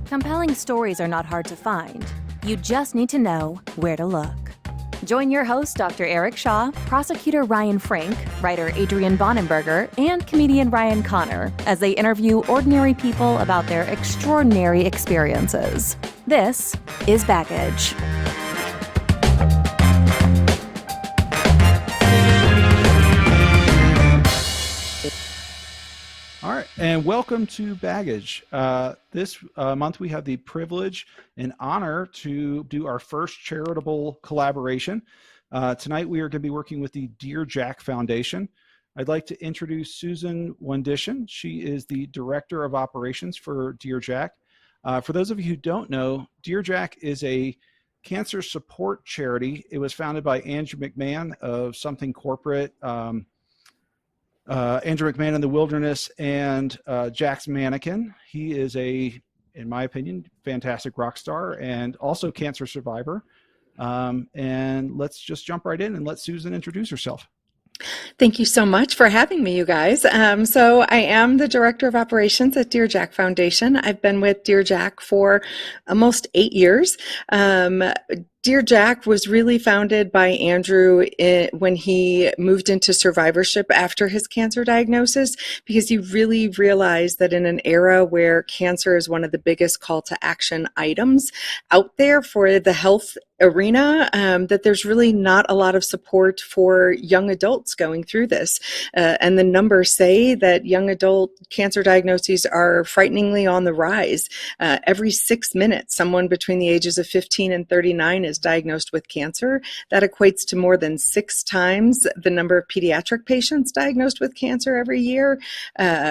Compelling stories are not hard to find. You just need to know where to look. Join your host, Dr. Eric Shaw, prosecutor Ryan Frank, writer Adrian Bonenberger, and comedian Ryan Connor as they interview ordinary people about their extraordinary experiences. This is Baggage. All right, and welcome to Baggage. This month we have the privilege and honor to do our first charitable collaboration. Tonight we are going to be working with the Dear Jack Foundation. I'd like to introduce Susan Wondishin. She is the Director of Operations for Dear Jack. For those of you who don't know, Dear Jack is a cancer support charity. It was founded by Andrew McMahon of Something Corporate, Andrew McMahon in the Wilderness, and Jack's Mannequin. He is in my opinion, fantastic rock star and also cancer survivor. And let's just jump right in and let Susan introduce herself. Thank you so much for having me, you guys. So I am the Director of Operations at Dear Jack Foundation. I've been with Dear Jack for almost 8 years. Dear Jack was really founded by Andrew when he moved into survivorship after his cancer diagnosis, because he really realized that in an era where cancer is one of the biggest call to action items out there for the health arena, that there's really not a lot of support for young adults going through this. And the numbers say that young adult cancer diagnoses are frighteningly on the rise. Every 6 minutes, someone between the ages of 15 and 39 is diagnosed with cancer. That equates to more than 6 times the number of pediatric patients diagnosed with cancer every year,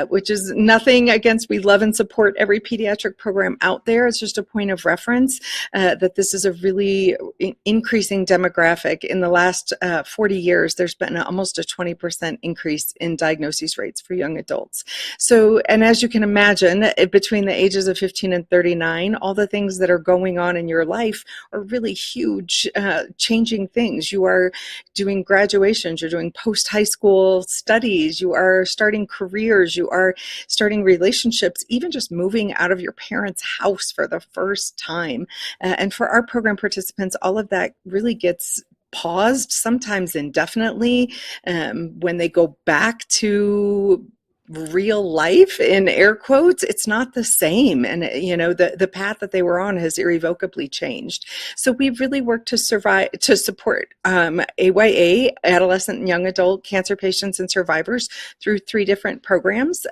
which is nothing against, we love and support every pediatric program out there. It's just a point of reference that this is a really increasing demographic. In the last 40 years, there's been almost a 20% increase in diagnosis rates for young adults. So, and as you can imagine, between the ages of 15 and 39, all the things that are going on in your life are really huge, changing things. You are doing graduations, you're doing post-high school studies, you are starting careers, you are starting relationships, even just moving out of your parents' house for the first time. And for our program participants, all of that really gets paused, sometimes indefinitely, when they go back to real life, in air quotes. It's not the same, and the path that they were on has irrevocably changed. So we've really worked to support AYA, adolescent and young adult cancer patients and survivors, through 3 different programs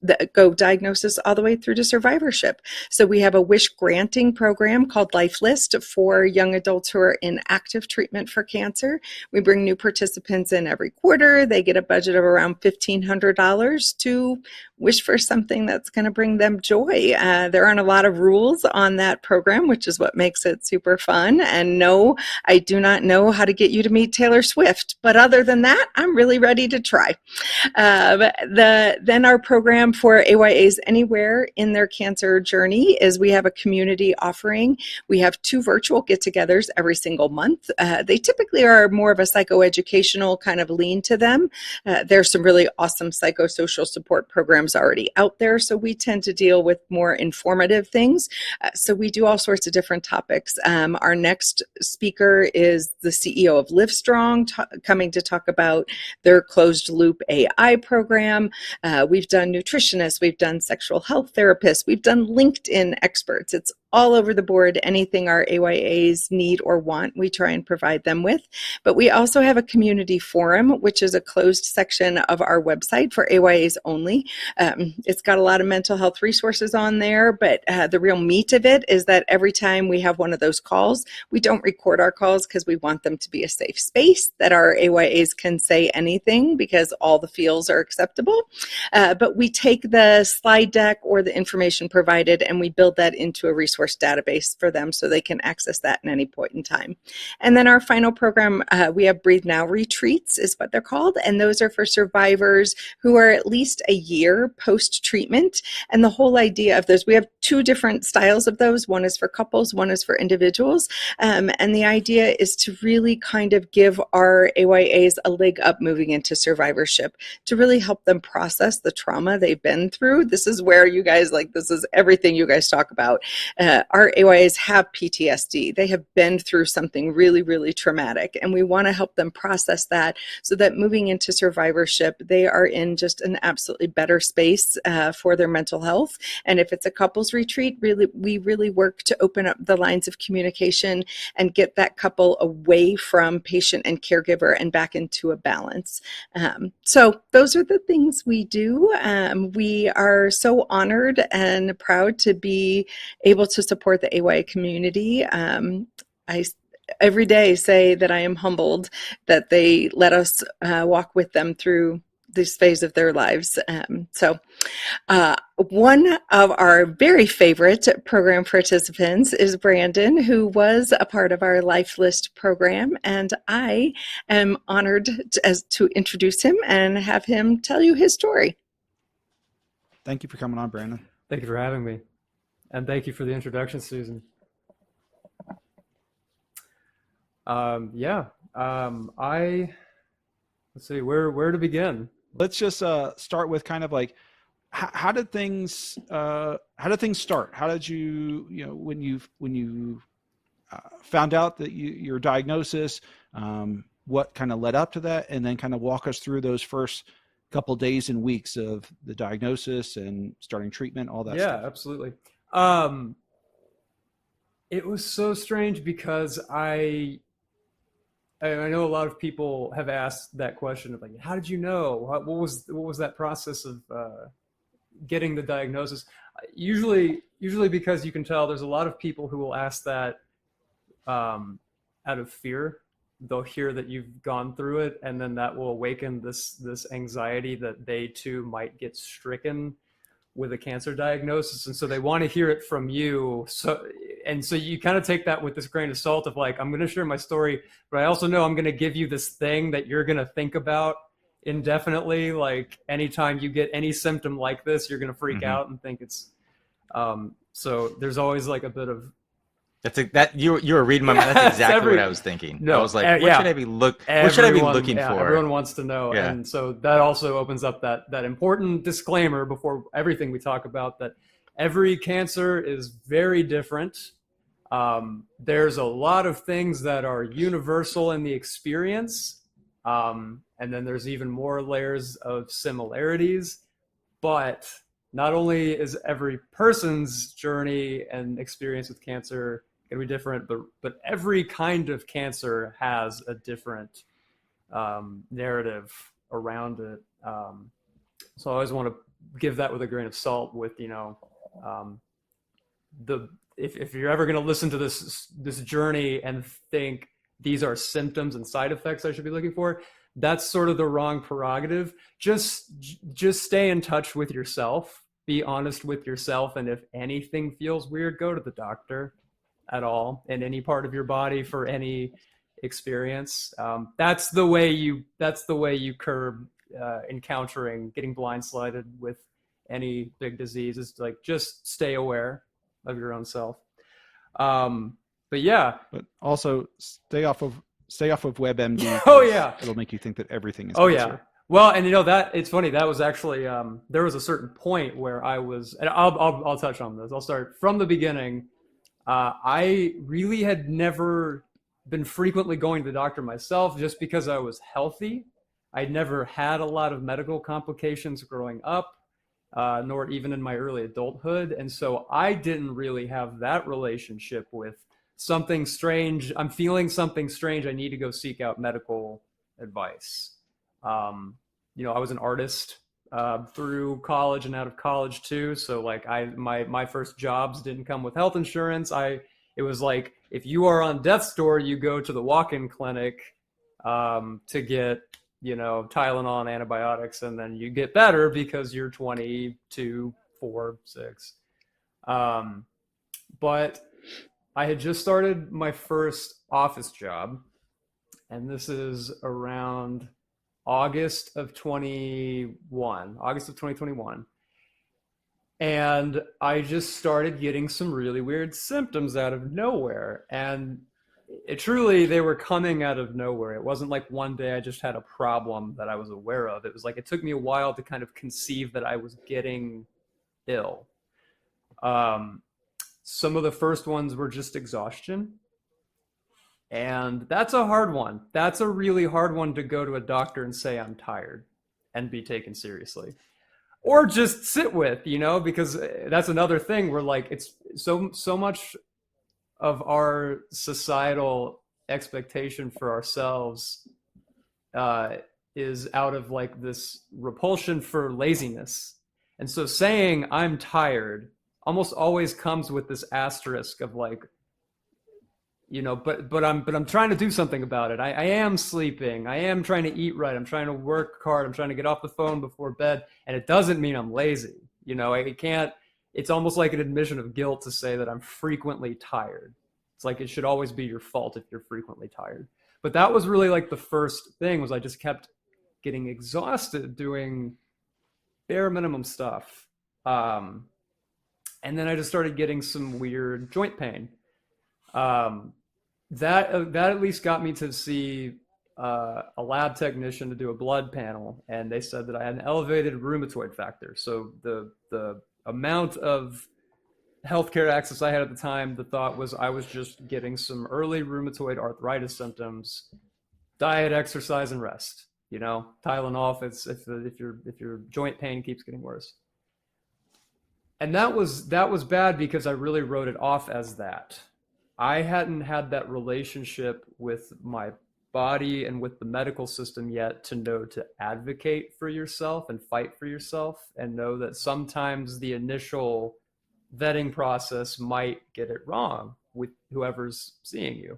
that go diagnosis all the way through to survivorship. So we have a wish granting program called Life List for young adults who are in active treatment for cancer. We bring new participants in every quarter. They get a budget of around $1,500 to wish for something that's going to bring them joy. There aren't a lot of rules on that program, which is what makes it super fun. And no, I do not know how to get you to meet Taylor Swift, but other than that, I'm really ready to try. Then our program for AYAs anywhere in their cancer journey is we have a community offering. We have 2 virtual get-togethers every single month. They typically are more of a psychoeducational kind of lean to them. There's some really awesome psychosocial support programs already out there, so we tend to deal with more informative things. So we do all sorts of different topics. Our next speaker is the CEO of Livestrong, coming to talk about their closed loop AI program. We've done nutritionists, we've done sexual health therapists, we've done LinkedIn experts. It's all over the board. Anything our AYAs need or want, we try and provide them with. But we also have a community forum, which is a closed section of our website for AYAs only. It's got a lot of mental health resources on there, but the real meat of it is that every time we have one of those calls, we don't record our calls because we want them to be a safe space that our AYAs can say anything, because all the feels are acceptable. But we take the slide deck or the information provided and we build that into a resource source database for them so they can access that at any point in time. And then our final program, we have Breathe Now retreats is what they're called. And those are for survivors who are at least a year post-treatment. And the whole idea of those, we have two different styles of those. One is for couples, one is for individuals. And the idea is to really kind of give our AYAs a leg up moving into survivorship, to really help them process the trauma they've been through. This is where you guys, like, this is everything you guys talk about. Our AYAs have PTSD. They have been through something really, really traumatic, and we want to help them process that so that moving into survivorship, they are in just an absolutely better space for their mental health. And if it's a couples retreat, we really work to open up the lines of communication and get that couple away from patient and caregiver and back into a balance. So those are the things we do. We are so honored and proud to be able to support the AYA community. I every day say that I am humbled that they let us walk with them through this phase of their lives. One of our very favorite program participants is Brandon, who was a part of our Life List program, and I am honored to introduce him and have him tell you his story. Thank you for coming on, Brandon. Thank you for having me, and thank you for the introduction, Susan. Let's see, where to begin? Let's just start with kind of like, how did things start? How did you when you found out that your diagnosis, what kind of led up to that, and then kind of walk us through those first couple days and weeks of the diagnosis and starting treatment, all that stuff. Yeah, absolutely. It was so strange because I know a lot of people have asked that question of like, how did you know? What was that process of getting the diagnosis? Usually because you can tell there's a lot of people who will ask that out of fear. They'll hear that you've gone through it, and then that will awaken this anxiety that they too might get stricken with a cancer diagnosis, and so they want to hear it from you. So you kind of take that with this grain of salt of like, I'm going to share my story, but I also know I'm going to give you this thing that you're going to think about indefinitely. Like anytime you get any symptom like this, you're going to freak out and think it's. So there's always like a bit of. You were reading my mind. That's exactly what I was thinking. No, I was like, what should I be looking for? Everyone wants to know. Yeah. And so that also opens up that important disclaimer before everything we talk about, that every cancer is very different. There's a lot of things that are universal in the experience. And then there's even more layers of similarities. But not only is every person's journey and experience with cancer going to be different, but every kind of cancer has a different narrative around it. So I always want to give that with a grain of salt with, if you're ever going to listen to this journey and think these are symptoms and side effects I should be looking for, that's sort of the wrong prerogative. Just stay in touch with yourself, be honest with yourself. And if anything feels weird, go to the doctor at all in any part of your body for any experience. That's the way you curb encountering getting blindsided with any big disease, is like, just stay aware of your own self. But also stay off of WebMD. Oh yeah, it'll make you think that everything is cancer. Yeah. Well, and that it's funny, that was actually there was a certain point where I was, and I'll touch on this. I'll start from the beginning. I really had never been frequently going to the doctor myself, just because I was healthy. I'd never had a lot of medical complications growing up, nor even in my early adulthood. And so I didn't really have that relationship with something strange. I'm feeling something strange. I need to go seek out medical advice. I was an artist through college and out of college too. So like my first jobs didn't come with health insurance. It was like, if you are on death's door, you go to the walk-in clinic to get, Tylenol and antibiotics, and then you get better because you're 22, 4, 6. But I had just started my first office job, and this is around August of 2021. And I just started getting some really weird symptoms out of nowhere. And they were coming out of nowhere. It wasn't like one day I just had a problem that I was aware of. It was like it took me a while to kind of conceive that I was getting ill. Some of the first ones were just exhaustion. And that's a hard one. That's a really hard one to go to a doctor and say I'm tired and be taken seriously. Or just sit with, because that's another thing where like it's so much of our societal expectation for ourselves is out of like this repulsion for laziness. And so saying I'm tired almost always comes with this asterisk of like, but I'm trying to do something about it. I am sleeping. I am trying to eat right. I'm trying to work hard. I'm trying to get off the phone before bed. And it doesn't mean I'm lazy. It's almost like an admission of guilt to say that I'm frequently tired. It's like it should always be your fault if you're frequently tired. But that was really like the first thing was I just kept getting exhausted doing bare minimum stuff. And then I just started getting some weird joint pain. That at least got me to see a lab technician to do a blood panel, and they said that I had an elevated rheumatoid factor. So the amount of healthcare access I had at the time, the thought was I was just getting some early rheumatoid arthritis symptoms, diet, exercise, and rest. Tylenol if your joint pain keeps getting worse. And that was bad because I really wrote it off as that. I hadn't had that relationship with my body and with the medical system yet to know to advocate for yourself and fight for yourself and know that sometimes the initial vetting process might get it wrong with whoever's seeing you.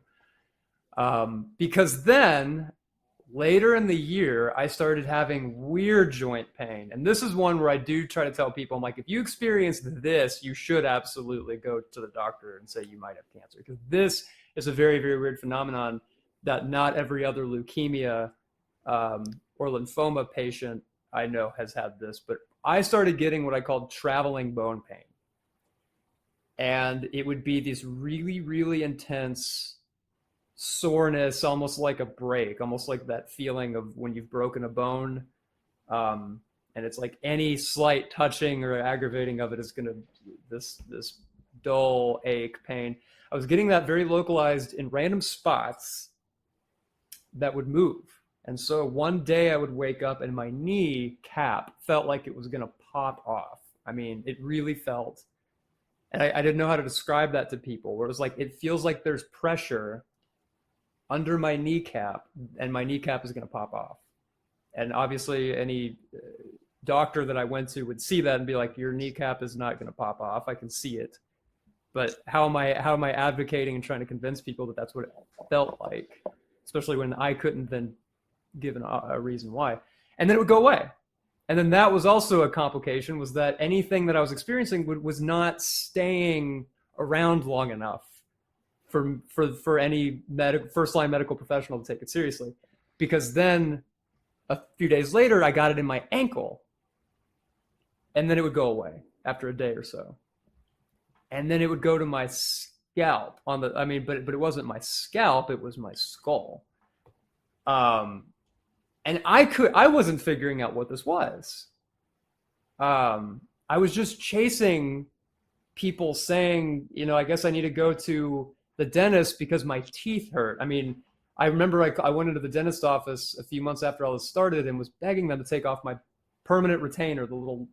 Because then later in the year, I started having weird joint pain. And this is one where I do try to tell people, I'm like, if you experienced this, you should absolutely go to the doctor and say you might have cancer. Because this is a very, very weird phenomenon that not every other leukemia or lymphoma patient I know has had this. But I started getting what I called traveling bone pain. And it would be these really, really intense soreness, almost like a break, almost like that feeling of when you've broken a bone. And it's like any slight touching or aggravating of it is gonna, this dull ache, pain. I was getting that very localized in random spots that would move. And so one day I would wake up and my knee cap felt like it was gonna pop off. I mean, it really felt, and I didn't know how to describe that to people, where it was like, it feels like there's pressure under my kneecap and my kneecap is going to pop off. And obviously any doctor that I went to would see that and be like, your kneecap is not going to pop off. I can see it. But how am I advocating and trying to convince people that that's what it felt like, especially when I couldn't then give a reason why. And then it would go away. And then that was also a complication, was that anything that I was experiencing was not staying around long enough for any first-line medical professional to take it seriously. Because then a few days later, I got it in my ankle. And then it would go away after a day or so. And then it would go to my scalp but it wasn't my scalp, it was my skull. And I wasn't figuring out what this was. I was just chasing people saying, I guess I need to go to the dentist because my teeth hurt. I mean, I remember I went into the dentist office a few months after all this started and was begging them to take off my permanent retainer, the little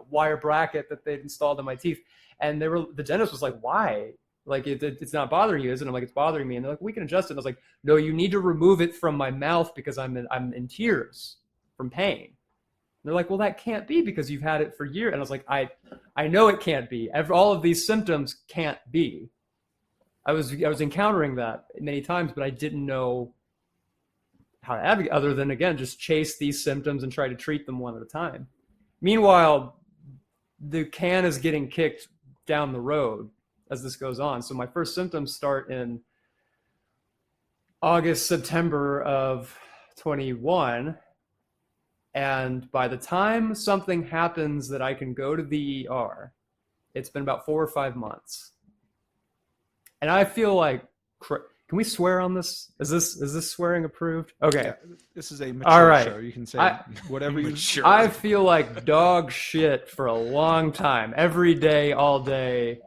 wire bracket that they'd installed in my teeth. And the dentist was like, why? Like, it's not bothering you, is it? I'm like, it's bothering me. And they're like, we can adjust it. And I was like, no, you need to remove it from my mouth because I'm in tears from pain. And they're like, well, that can't be because you've had it for years. And I was like, I know it can't be. All of these symptoms can't be. I was encountering that many times, but I didn't know how to advocate other than, again, just chase these symptoms and try to treat them one at a time. Meanwhile, the can is getting kicked down the road as this goes on. So my first symptoms start in August, September of 21. And by the time something happens that I can go to the ER, it's been about 4 or 5 months. And I feel like, can we swear on this? Is this swearing approved? Okay. Yeah, this is a mature show. You can say whatever you sure. I feel like dog shit for a long time, every day, all day,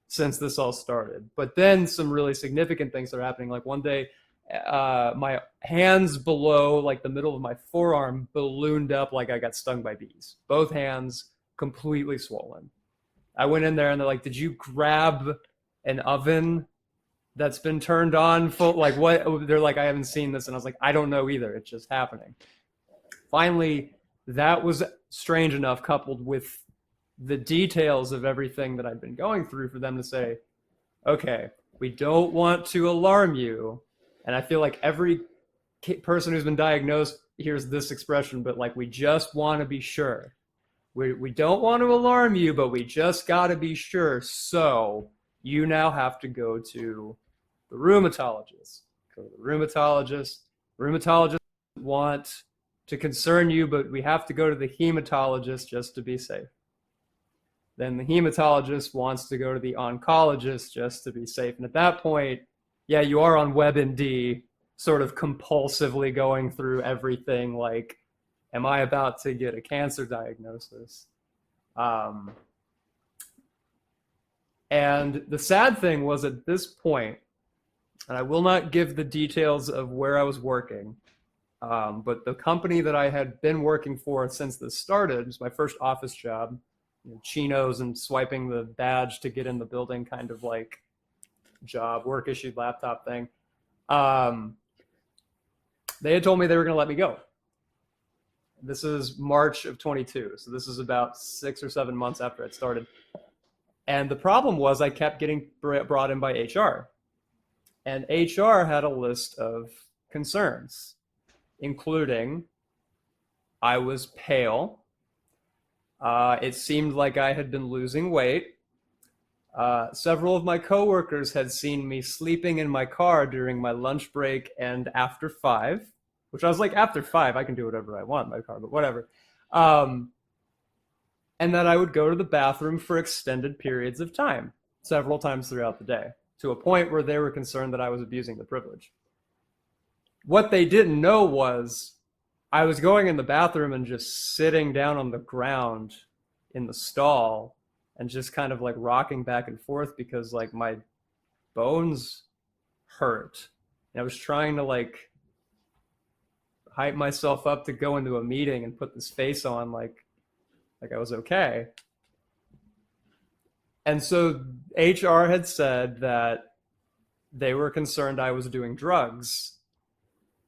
since this all started. But then some really significant things are happening. Like one day, my hands below, like the middle of my forearm, ballooned up like I got stung by bees. Both hands completely swollen. I went in there and they're like, "Did you grab an oven that's been turned on full?" Like, what? They're like, "I haven't seen this." And I was like, "I don't know either. It's just happening." Finally, that was strange enough, coupled with the details of everything that I'd been going through, for them to say, "Okay, we don't want to alarm you." And I feel like every person who's been diagnosed hears this expression, but like, "We just want to be sure. We don't want to alarm you, but we just got to be sure. So you now have to go to the rheumatologist." Go to the rheumatologist. Rheumatologists want to concern you, but we have to go to the hematologist just to be safe. Then the hematologist wants to go to the oncologist just to be safe. And at that point, yeah, you are on WebMD, sort of compulsively going through everything like, am I about to get a cancer diagnosis? And the sad thing was, at this point, and I will not give the details of where I was working, but the company that I had been working for since this started was my first office job, chinos and swiping the badge to get in the building kind of like job, work issued laptop thing. They had told me they were going to let me go. This is March of 22. So this is about 6 or 7 months after it started. And the problem was I kept getting brought in by HR. And HR had a list of concerns, including I was pale. It seemed like I had been losing weight. Several of my coworkers had seen me sleeping in my car during my lunch break and after 5, which I was like, after 5, I can do whatever I want in my car, but whatever. And that I would go to the bathroom for extended periods of time, several times throughout the day, to a point where they were concerned that I was abusing the privilege. What they didn't know was I was going in the bathroom and just sitting down on the ground in the stall and just kind of like rocking back and forth because like my bones hurt. And I was trying to like hype myself up to go into a meeting and put this face on like I was okay. And so HR had said that they were concerned I was doing drugs.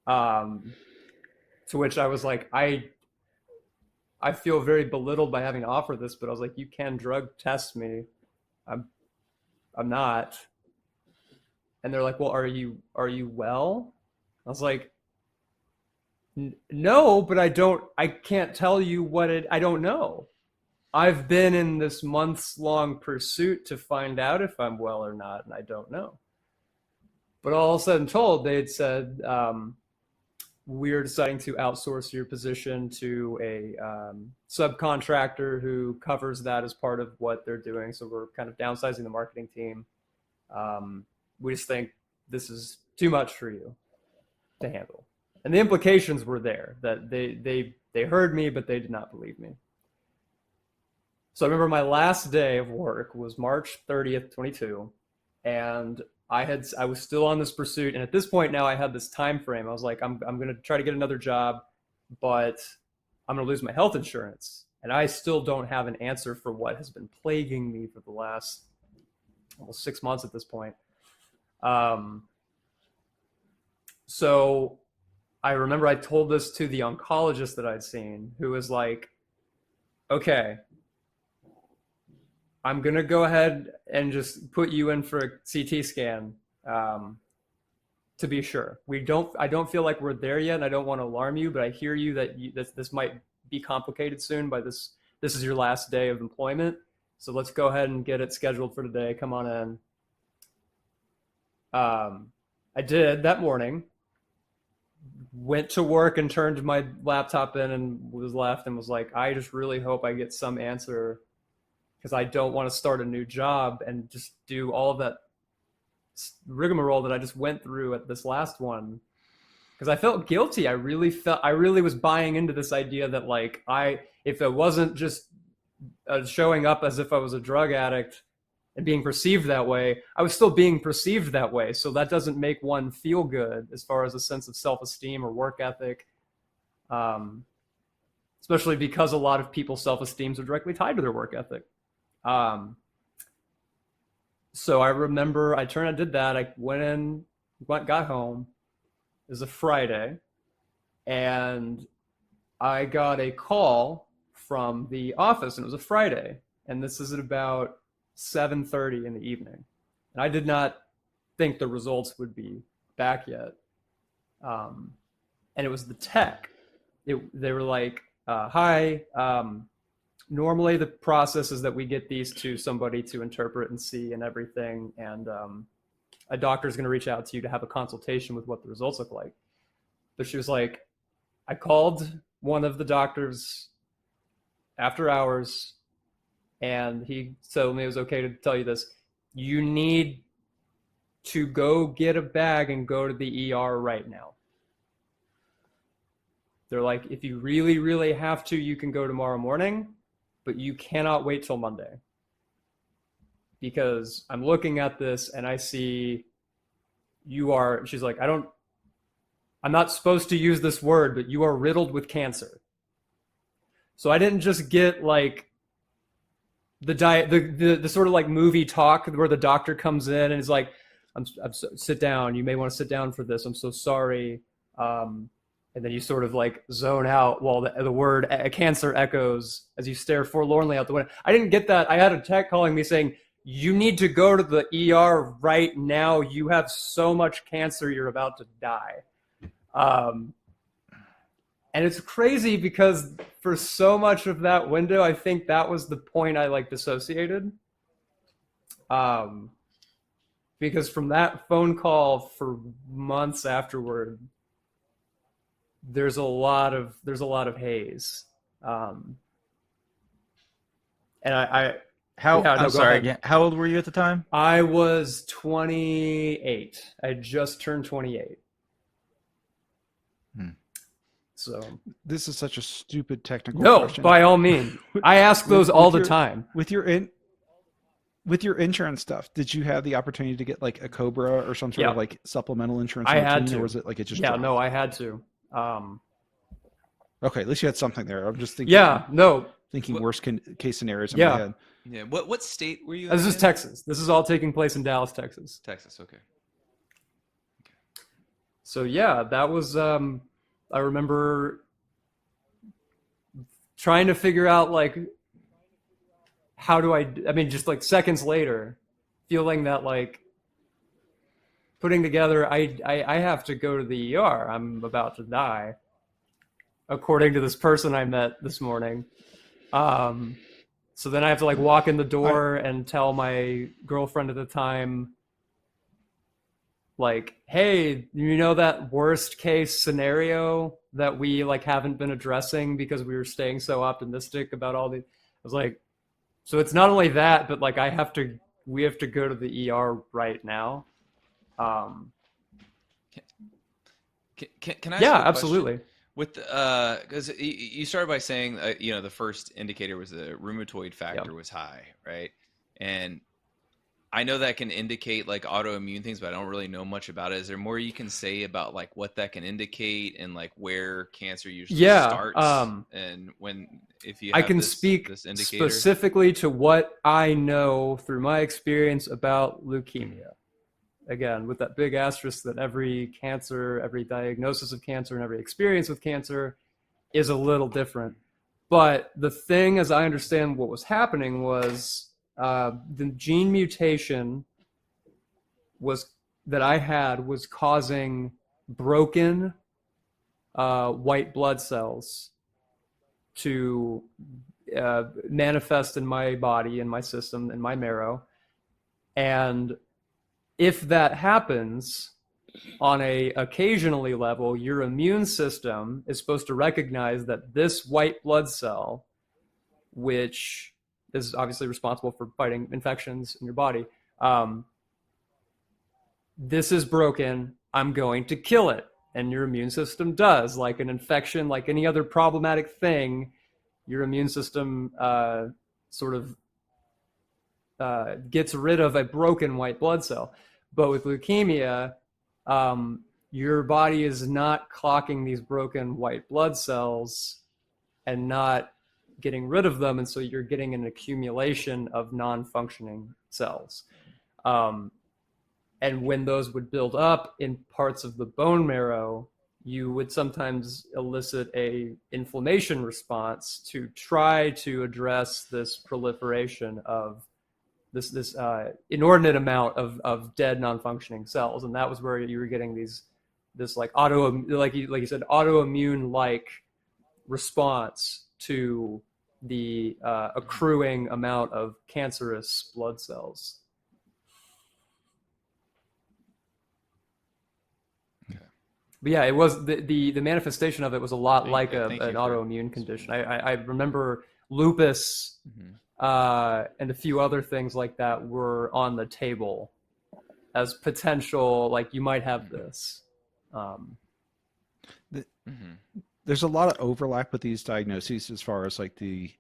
To which I was like, I feel very belittled by having to offer this, but I was like, you can drug test me. I'm not. And they're like, well, are you well? I was like, no, but I can't tell you I don't know. I've been in this months-long pursuit to find out if I'm well or not, and I don't know. But all said and told, they had said, we're deciding to outsource your position to a subcontractor who covers that as part of what they're doing. So we're kind of downsizing the marketing team. We just think this is too much for you to handle. And the implications were there, that they heard me, but they did not believe me. So I remember my last day of work was March 30th, 22, and I was still on this pursuit. And at this point now I had this time frame. I was like, I'm going to try to get another job, but I'm going to lose my health insurance. And I still don't have an answer for what has been plaguing me for the last almost 6 months at this point. So I remember I told this to the oncologist that I'd seen, who was like, okay, I'm going to go ahead and just put you in for a CT scan to be sure. I don't feel like we're there yet, and I don't want to alarm you, but I hear you that this might be complicated soon by this is your last day of employment. So let's go ahead and get it scheduled for today. Come on in. I did that morning, went to work and turned my laptop in and was left and was like, I just really hope I get some answer, because I don't want to start a new job and just do all of that rigmarole that I just went through at this last one. Because I felt guilty. I really was buying into this idea that like if it wasn't just showing up as if I was a drug addict and being perceived that way, I was still being perceived that way. So that doesn't make one feel good as far as a sense of self-esteem or work ethic. Especially because a lot of people's self-esteems are directly tied to their work ethic. So I remember I did that. I got home. It was a Friday, and I got a call from the office, and it was a Friday, and this is at about 7:30 in the evening. And I did not think the results would be back yet. And it was the tech. They were like, hi, normally the process is that we get these to somebody to interpret and see and everything, and a doctor is going to reach out to you to have a consultation with what the results look like. But she was like, I called one of the doctors after hours, and he told me it was okay to tell you this. You need to go get a bag and go to the ER right now. They're like, if you really, really have to, you can go tomorrow morning, but you cannot wait till Monday. Because I'm looking at this and I see she's like, I'm not supposed to use this word, but you are riddled with cancer. So I didn't just get like the sort of like movie talk where the doctor comes in and is like, sit down. You may want to sit down for this. I'm so sorry. And then you sort of like zone out while the word cancer echoes as you stare forlornly out the window. I didn't get that. I had a tech calling me saying, you need to go to the ER right now. You have so much cancer, you're about to die. And it's crazy because for so much of that window, I think that was the point I like dissociated. Because from that phone call for months afterward, there's a lot of haze. And I'm sorry again. How old were you at the time? I was 28. I had just turned 28. So this is such a stupid technical question. No, by all means. I ask those all the time. With your insurance stuff, did you have the opportunity to get like a COBRA or some sort of like supplemental insurance? I had to. Or was it like it just? Yeah, no, I had to. Okay, at least you had something there. I'm just thinking. Yeah, no. Thinking worst case scenarios in my head. Yeah. What state were you? This is Texas. This is all taking place in Dallas, Texas. Texas. Okay. So yeah, that was. I remember trying to figure out like how do I mean, just like seconds later, feeling that like putting together, I have to go to the ER. I'm about to die, according to this person I met this morning. So then I have to like walk in the door and tell my girlfriend at the time, like, hey, you know that worst case scenario that we like haven't been addressing because we were staying so optimistic about all the. I was like, so it's not only that, but like we have to go to the ER right now. Can I ask yeah, absolutely. With because you started by saying the first indicator was the rheumatoid factor was high, right? And I know that can indicate like autoimmune things, but I don't really know much about it. Is there more you can say about like what that can indicate and like where cancer usually starts? And if you have I can speak this specifically to what I know through my experience about leukemia. Again, with that big asterisk that every cancer, every diagnosis of cancer, and every experience with cancer is a little different. But the thing, as I understand what was happening, was the gene mutation that I had was causing broken white blood cells to manifest in my body, in my system, in my marrow. And if that happens on a occasionally level, your immune system is supposed to recognize that this white blood cell, which is obviously responsible for fighting infections in your body, this is broken, I'm going to kill it. And your immune system does. Like an infection, like any other problematic thing, your immune system sort of gets rid of a broken white blood cell. But with leukemia, your body is not clocking these broken white blood cells and not getting rid of them. And so you're getting an accumulation of non-functioning cells. And when those would build up in parts of the bone marrow, you would sometimes elicit a inflammation response to try to address this proliferation of this inordinate amount of dead non-functioning cells. And that was where you were getting this like like you said, autoimmune like response to the accruing amount of cancerous blood cells. But yeah, it was the manifestation of it was a lot like an autoimmune condition. I remember lupus and a few other things like that were on the table as potential, like you might have this. There's a lot of overlap with these diagnoses as far as like the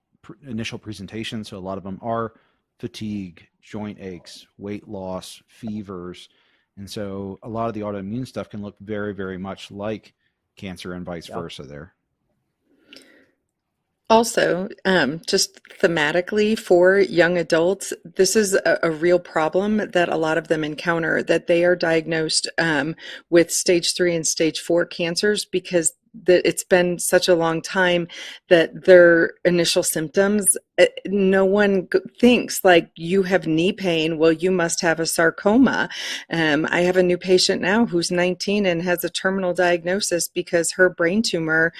initial presentation. So a lot of them are fatigue, joint aches, weight loss, fevers. And so a lot of the autoimmune stuff can look very, very much like cancer and vice versa there. Also, just thematically for young adults, this is a real problem that a lot of them encounter, that they are diagnosed with stage 3 and stage 4 cancers because it's been such a long time that their initial symptoms, no one thinks like, you have knee pain, well, you must have a sarcoma. I have a new patient now who's 19 and has a terminal diagnosis because her brain tumor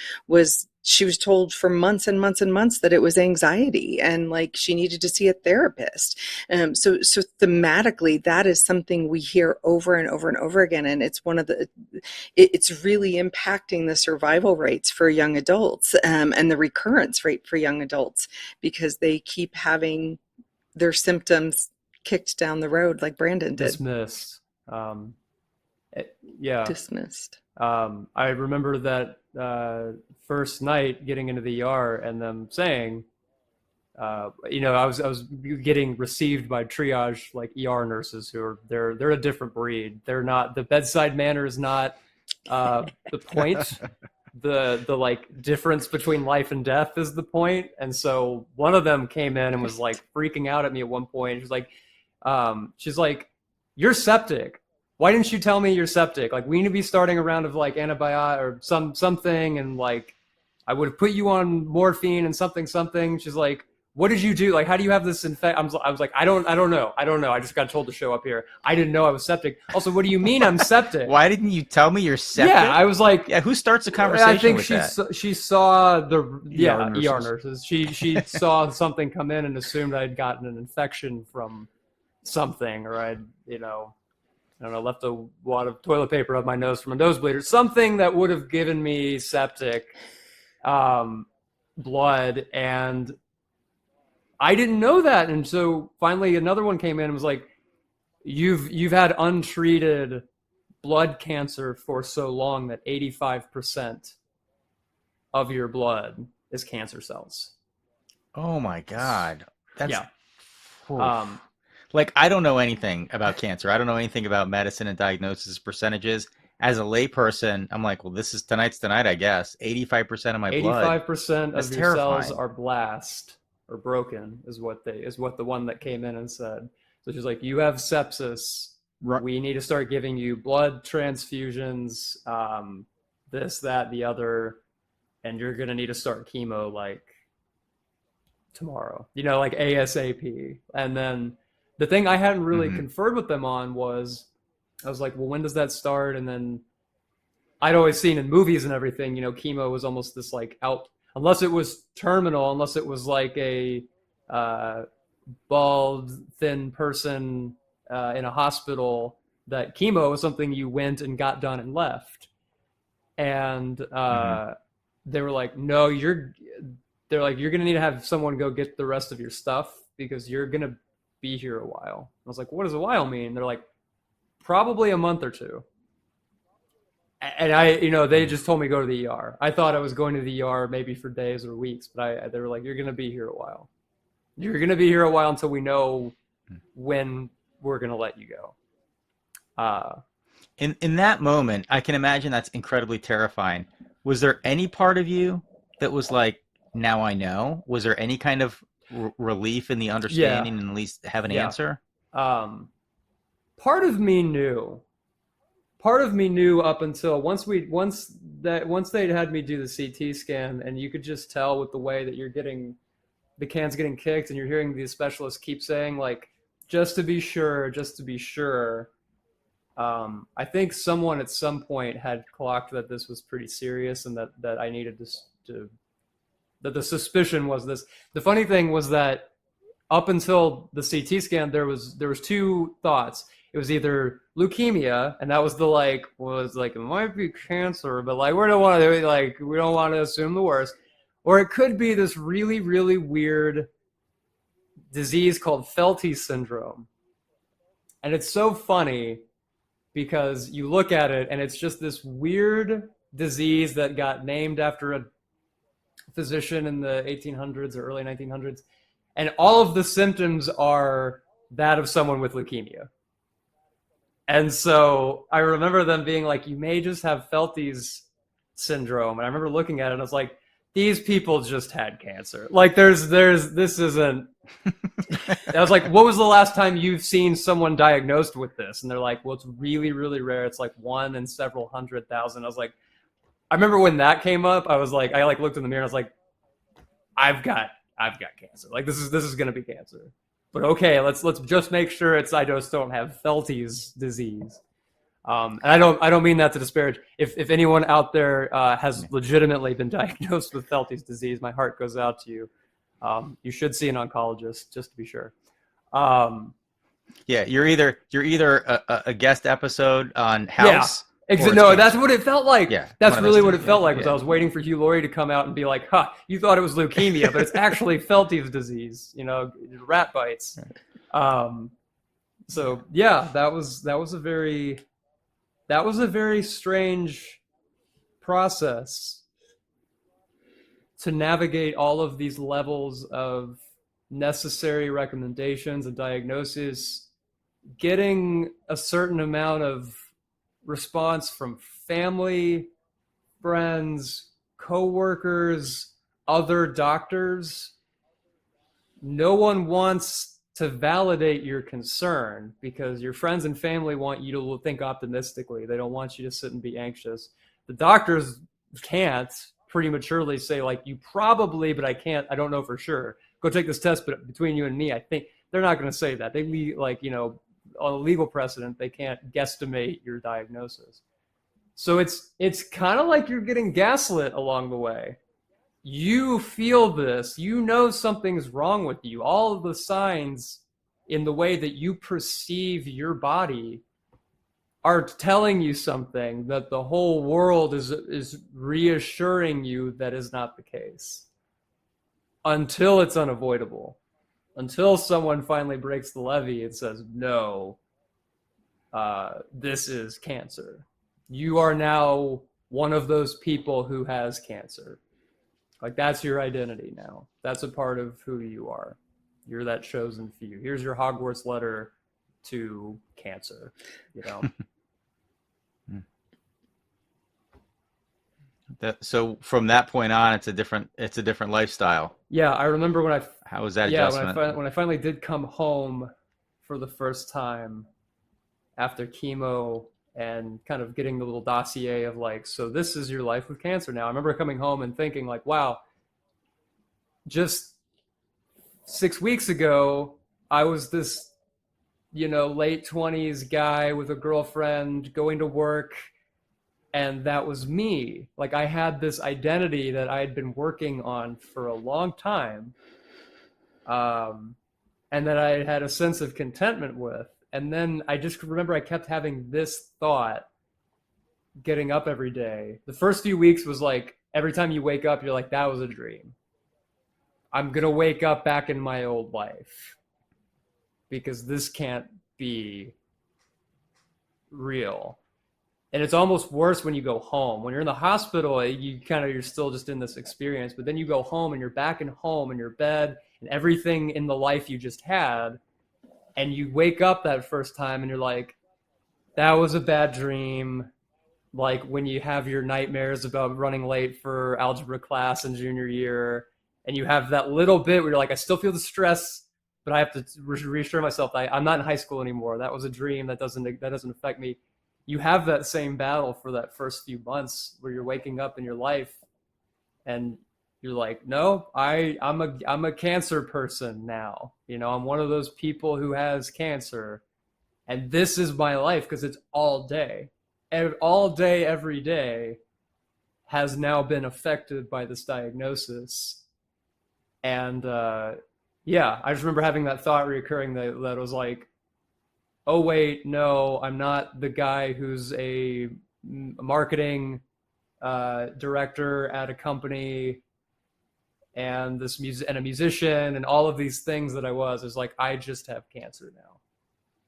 she was told for months and months and months that it was anxiety and like she needed to see a therapist. So thematically, that is something we hear over and over and over again. And it's it's really impacting the survival rates for young adults and the recurrence rate for young adults because they keep having their symptoms kicked down the road like Brandon did. Dismissed. Dismissed. I remember that first night getting into the ER and them saying, I was getting received by triage like ER nurses who are they're a different breed. They're not, the bedside manner is not the point. The like difference between life and death is the point. And so one of them came in and was like freaking out at me at one point. She's like, you're septic. Why didn't you tell me you're septic? Like, we need to be starting a round of like antibiotic or something. And like, I would have put you on morphine and something. She's like, what did you do? Like, how do you have this infection? I was like, I don't know. I just got told to show up here. I didn't know I was septic. Also, what do you mean I'm septic? Why didn't you tell me you're septic? Yeah, I was like, yeah, who starts a conversation I think with that? She saw the ER nurses. She saw something come in and assumed I'd gotten an infection from something, or I'd, I don't know, left a wad of toilet paper up my nose from a nosebleed or something that would have given me septic blood. And I didn't know that. And so finally another one came in and was like, you've had untreated blood cancer for so long that 85% of your blood is cancer cells. Oh my God. That's yeah. Like, I don't know anything about cancer. I don't know anything about medicine and diagnosis percentages. As a layperson, I'm like, well, tonight's tonight, I guess. 85% of my blood. 85% of your terrifying. cells are blast or broken is what the one that came in and said. So she's like, you have sepsis. Right. We need to start giving you blood transfusions, this, that, the other, and you're going to need to start chemo like tomorrow, like ASAP. And then the thing I hadn't really conferred with them on was, I was like, well, when does that start? And then I'd always seen in movies and everything, chemo was almost this like unless it was terminal, unless it was like a bald, thin person in a hospital, that chemo was something you went and got done and left. And they were like, no, they're like, you're going to need to have someone go get the rest of your stuff because you're going to be here a while. I was like, what does a while mean? They're like, probably a month or two. And they just told me go to the ER. I thought I was going to the ER maybe for days or weeks, but they were like, you're going to be here a while. You're going to be here a while until we know when we're going to let you go. In that moment, I can imagine that's incredibly terrifying. Was there any part of you that was like, now I know? Was there any kind of relief in the understanding and at least have an answer? Part of me knew. Part of me knew up until once they'd had me do the CT scan, and you could just tell with the way that the can's getting kicked, and you're hearing these specialists keep saying, like, just to be sure. I think someone at some point had clocked that this was pretty serious, and that I needed that the suspicion was this. The funny thing was that up until the CT scan, there was two thoughts. It was either leukemia, and that was it might be cancer, but like we don't want to assume the worst, or it could be this really, really weird disease called Felty syndrome. And it's so funny because you look at it and it's just this weird disease that got named after a physician in the 1800s or early 1900s, and all of the symptoms are that of someone with leukemia. And so I remember them being like, you may just have Felty's syndrome. And I remember looking at it and I was like, these people just had cancer. Like this isn't. I was like, what was the last time you've seen someone diagnosed with this? And they're like, well, it's really, really rare. It's like 1 in several 100,000. I was like, I remember when that came up, I looked in the mirror and I was like, I've got cancer. Like this is going to be cancer. But okay, let's just make sure I just don't have Felty's disease. And I don't mean that to disparage. If anyone out there has legitimately been diagnosed with Felty's disease, my heart goes out to you. You should see an oncologist just to be sure. You're either a guest episode on House. No, that's what it felt like. Yeah, that's really what it felt like. Was I was waiting for Hugh Laurie to come out and be like, "Ha, you thought it was leukemia, but it's actually Felty's disease. Rat bites." So yeah, that was a very strange process to navigate all of these levels of necessary recommendations and diagnosis, getting a certain amount of response from family, friends, coworkers, other doctors. No one wants to validate your concern because your friends and family want you to think optimistically. They don't want you to sit and be anxious. The doctors can't prematurely say, like, you probably, but I don't know for sure. Go take this test, but between you and me, I think they're not going to say that. They on a legal precedent, they can't guesstimate your diagnosis. So it's kind of like you're getting gaslit along the way. You feel this, something's wrong with you. All of the signs in the way that you perceive your body are telling you something that the whole world is reassuring you that is not the case. Until it's unavoidable. Until someone finally breaks the levee and says, no, this is cancer. You are now one of those people who has cancer. Like, that's your identity now. That's a part of who you are. You're that chosen few. Here's your Hogwarts letter to cancer, So from that point on, it's a different lifestyle. Yeah, I remember how was that adjustment? When I finally did come home for the first time after chemo and kind of getting the little dossier of like, so this is your life with cancer now. I remember coming home and thinking like, wow, just 6 weeks ago, I was this, late 20s guy with a girlfriend going to work And that was me. Like I had this identity that I had been working on for a long time, and that I had a sense of contentment with. And then I just remember I kept having this thought getting up every day. The first few weeks was like, every time you wake up, you're like, that was a dream. I'm going to wake up back in my old life because this can't be real. And it's almost worse when you go home. When you're in the hospital, you're still just in this experience, but then you go home and you're back in home in your bed and everything in the life you just had. And you wake up that first time and you're like, that was a bad dream. Like when you have your nightmares about running late for algebra class in junior year, and you have that little bit where you're like, I still feel the stress, but I have to reassure myself that I'm not in high school anymore. That was a dream. That doesn't affect me. You have that same battle for that first few months where you're waking up in your life and you're like, no, I'm a cancer person now. You know, I'm one of those people who has cancer, and this is my life because it's all day, every day has now been affected by this diagnosis. And yeah, I just remember having that thought reoccurring that was like, oh wait, no, I'm not the guy who's a marketing director at a company and a musician and all of these things that I was. Is like, I just have cancer now.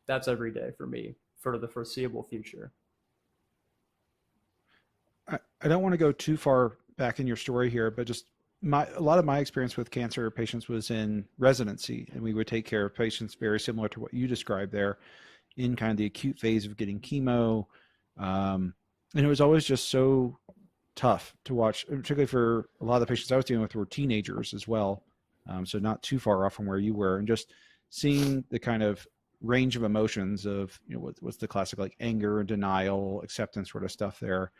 That's every day for me for the foreseeable future. I don't want to go too far back in your story here, but just a lot of my experience with cancer patients was in residency, and we would take care of patients very similar to what you described there in kind of the acute phase of getting chemo. And it was always just so tough to watch, particularly for a lot of the patients I was dealing with were teenagers as well. So not too far off from where you were, and just seeing the kind of range of emotions of, you know, what's the classic like anger, denial, acceptance sort of stuff there.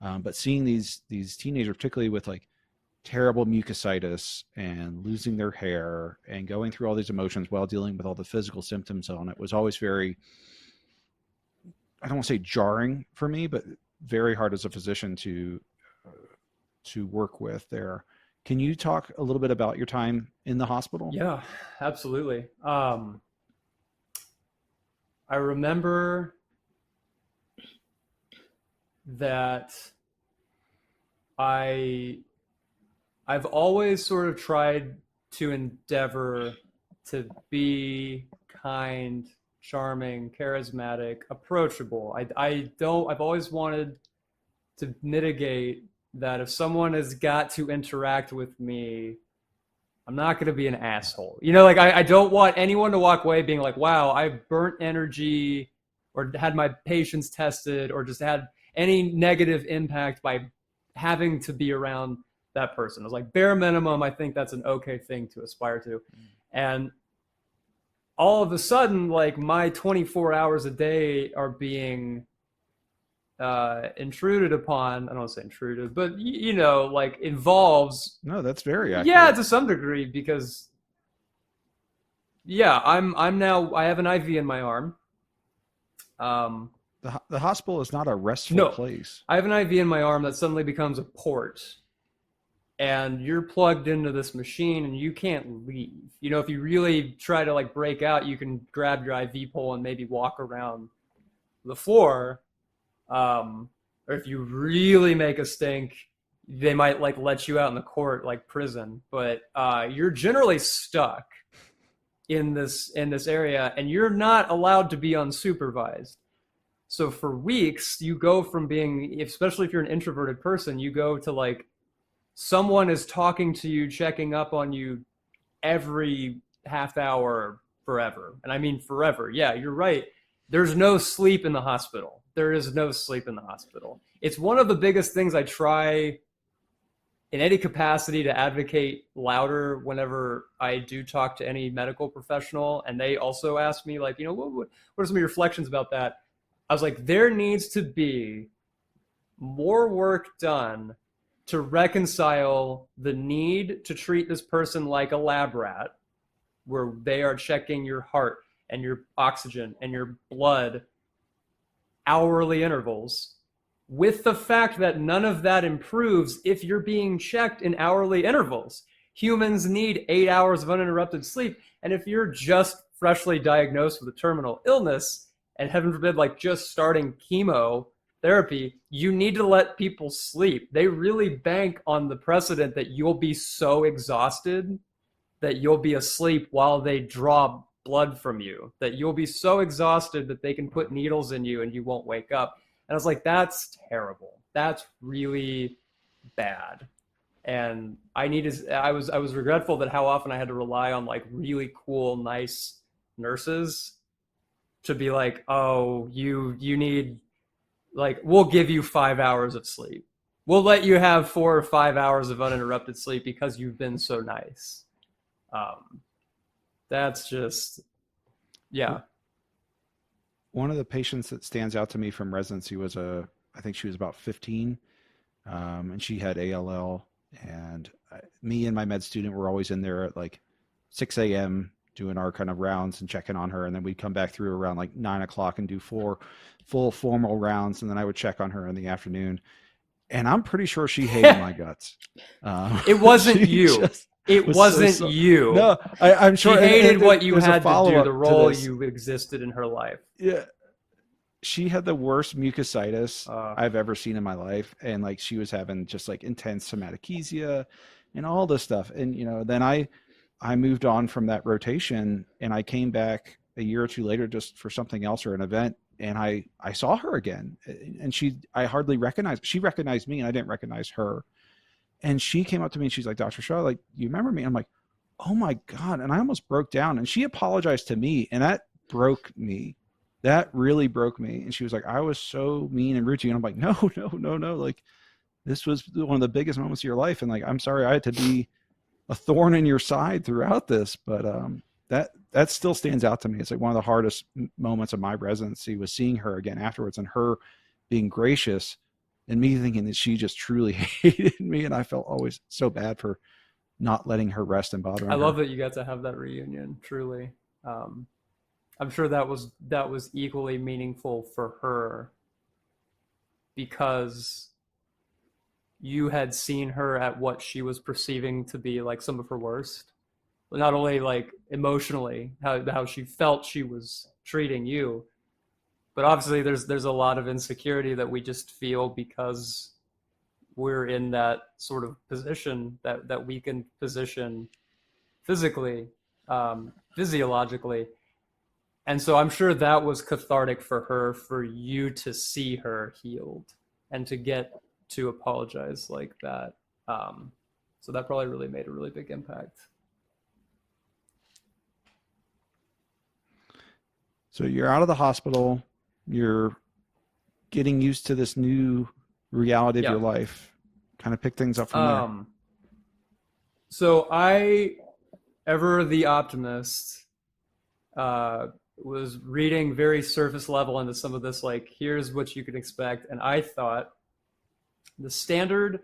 But seeing these teenagers, particularly with like terrible mucositis and losing their hair and going through all these emotions while dealing with all the physical symptoms on it, was always very, I don't want to say jarring for me, but very hard as a physician to work with there. Can you talk a little bit about your time in the hospital? Yeah, absolutely. I remember that I've always sort of tried to endeavor to be kind, charming, charismatic, approachable. I've always wanted to mitigate that if someone has got to interact with me, I'm not going to be an asshole. You know, like I don't want anyone to walk away being like, wow, I burnt energy or had my patience tested or just had any negative impact by having to be around that person. I was like, bare minimum, I think that's an okay thing to aspire to. And all of a sudden, like my 24 hours a day are being intruded upon. I don't want to say intruded, but you know, like involves. No, that's very accurate. Yeah, to some degree, because yeah, I'm now, I have an IV in my arm. The hospital is not a restful place. I have an IV in my arm that suddenly becomes a port, and you're plugged into this machine and you can't leave. You know, if you really try to like break out, you can grab your IV pole and maybe walk around the floor. Or if you really make a stink, they might like let you out in the court like prison. But you're generally stuck in this area, and you're not allowed to be unsupervised. So for weeks, you go from being, especially if you're an introverted person, you go to like someone is talking to you, checking up on you every half hour forever. And I mean forever. Yeah, you're right. There's no sleep in the hospital. There is no sleep in the hospital. It's one of the biggest things I try in any capacity to advocate louder whenever I do talk to any medical professional. And they also ask me like, you know, what are some of your reflections about that? I was like, there needs to be more work done to reconcile the need to treat this person like a lab rat, where they are checking your heart and your oxygen and your blood hourly intervals, with the fact that none of that improves if you're being checked in hourly intervals. Humans need 8 hours of uninterrupted sleep. And if you're just freshly diagnosed with a terminal illness, and heaven forbid, like just starting chemotherapy, you need to let people sleep. They really bank on the precedent that you'll be so exhausted that you'll be asleep while they draw blood from you, that you'll be so exhausted that they can put needles in you and you won't wake up. And I was like, that's terrible. That's really bad. And I was regretful that how often I had to rely on like really cool, nice nurses to be like, oh, you need, like, we'll give you 5 hours of sleep. We'll let you have 4 or 5 hours of uninterrupted sleep because you've been so nice. That's just, yeah. One of the patients that stands out to me from residency was I think she was about 15, and she had ALL. And me and my med student were always in there at like 6 a.m. doing our kind of rounds and checking on her. And then we'd come back through around like 9 o'clock and do 4 full formal rounds. And then I would check on her in the afternoon. And I'm pretty sure she hated my guts. It wasn't you. It wasn't you. No, I'm sure. She hated what you had to do, the role you you existed in her life. Yeah. She had the worst mucositis I've ever seen in my life. And like, she was having just like intense hematochezia and all this stuff. And, you know, then I moved on from that rotation and I came back a year or two later just for something else or an event. And I saw her again, and she recognized me and I didn't recognize her. And she came up to me and she's like, Dr. Shaw, like, you remember me? I'm like, oh my God. And I almost broke down, and she apologized to me, and that broke me. That really broke me. And she was like, I was so mean and rude to you. And I'm like, no. Like, this was one of the biggest moments of your life. And like, I'm sorry I had to be a thorn in your side throughout this. But that still stands out to me. It's like one of the hardest moments of my residency was seeing her again afterwards, and her being gracious and me thinking that she just truly hated me. And I felt always so bad for not letting her rest and bothering her. I love that you got to have that reunion, truly. I'm sure that was equally meaningful for her because you had seen her at what she was perceiving to be like some of her worst. Not only like emotionally, how she felt she was treating you, but obviously there's a lot of insecurity that we just feel because we're in that sort of position, that weakened position physically, physiologically. And so I'm sure that was cathartic for her, for you to see her healed and to get to apologize like that. So that probably really made a really big impact. So you're out of the hospital, you're getting used to this new reality of your life. Kind of pick things up from there. So I, ever the optimist, was reading very surface level into some of this, like, here's what you can expect. And I thought the standard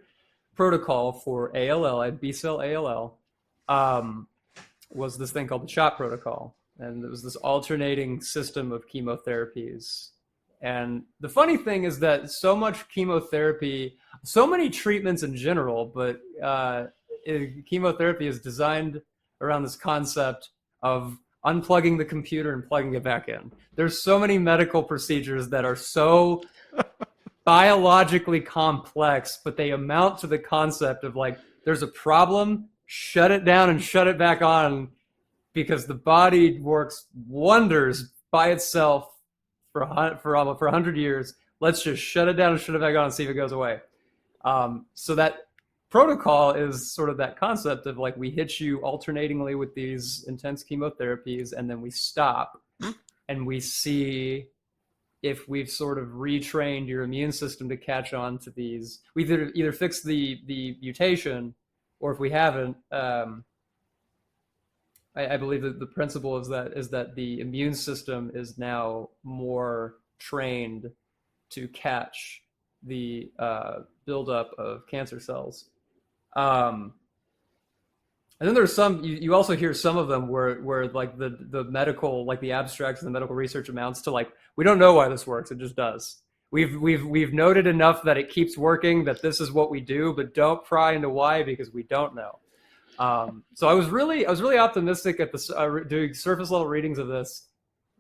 protocol for ALL, I had B-cell ALL, was this thing called the SHOT protocol. And it was this alternating system of chemotherapies. And the funny thing is that so much chemotherapy, so many treatments in general, but chemotherapy is designed around this concept of unplugging the computer and plugging it back in. There's so many medical procedures that are so biologically complex, but they amount to the concept of like, there's a problem, shut it down and shut it back on, because the body works wonders by itself for 100 years. Let's just shut it down and shut it back on and see if it goes away. So that protocol is sort of that concept of like, we hit you alternatingly with these intense chemotherapies, and then we stop and we see if we've sort of retrained your immune system to catch on to these. We either fix the mutation, or if we haven't, I believe that the principle is that the immune system is now more trained to catch the buildup of cancer cells. And then there's some, you also hear some of them where like the medical, like the abstracts and the medical research amounts to like, we don't know why this works, it just does. we've noted enough that it keeps working, that this is what we do, but don't pry into why, because we don't know. So I was really optimistic at the doing surface level readings of this,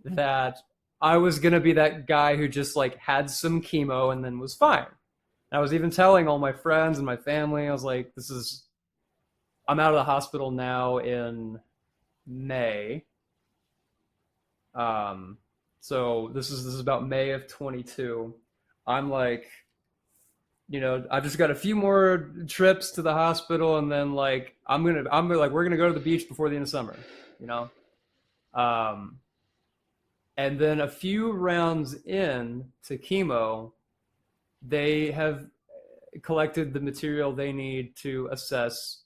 that I was gonna be that guy who just like had some chemo and then was fine. And I was even telling all my friends and my family, I was like, I'm out of the hospital now in May. So this is about May of 22. I'm like, I've just got a few more trips to the hospital, and then like we're gonna go to the beach before the end of summer, and then a few rounds in to chemo, they have collected the material they need to assess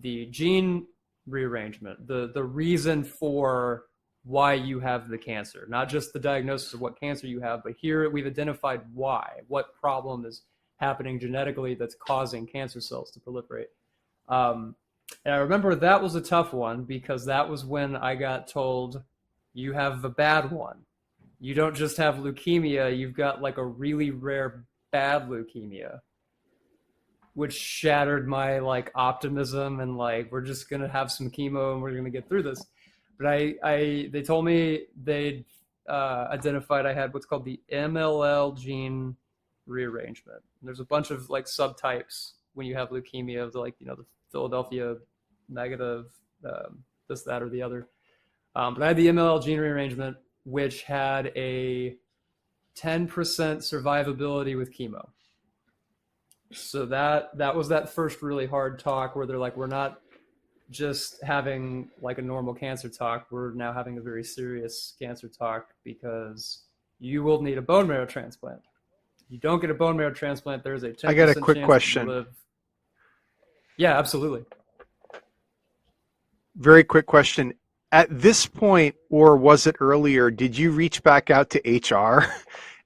the gene rearrangement, the reason for why you have the cancer, not just the diagnosis of what cancer you have, but here we've identified what problem is happening genetically that's causing cancer cells to proliferate. And I remember that was a tough one, because that was when I got told, you have a bad one. You don't just have leukemia, you've got like a really rare bad leukemia, which shattered my like optimism and like, we're just gonna have some chemo and we're gonna get through this. But they told me they'd identified I had what's called the MLL gene rearrangement. And there's a bunch of like subtypes when you have leukemia of the Philadelphia negative, this, that, or the other. But I had the MLL gene rearrangement, which had a 10% survivability with chemo. So that was that first really hard talk where they're like, we're not just having like a normal cancer talk, we're now having a very serious cancer talk, because you will need a bone marrow transplant. If you don't get a bone marrow transplant, there's a 10% I got a quick chance question. that you live. Yeah, absolutely. Very quick question. At this point, or was it earlier, did you reach back out to HR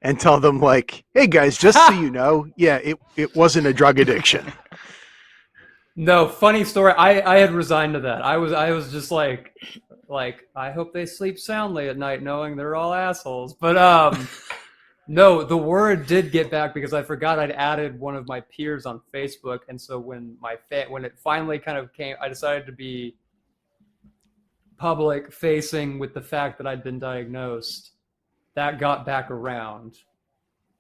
and tell them like, hey guys, just so you know, yeah, it wasn't a drug addiction? No, funny story. I had resigned to that. I was just like I hope they sleep soundly at night knowing they're all assholes. But no, the word did get back, because I forgot I'd added one of my peers on Facebook, and so when it finally kind of came, I decided to be public facing with the fact that I'd been diagnosed. That got back around.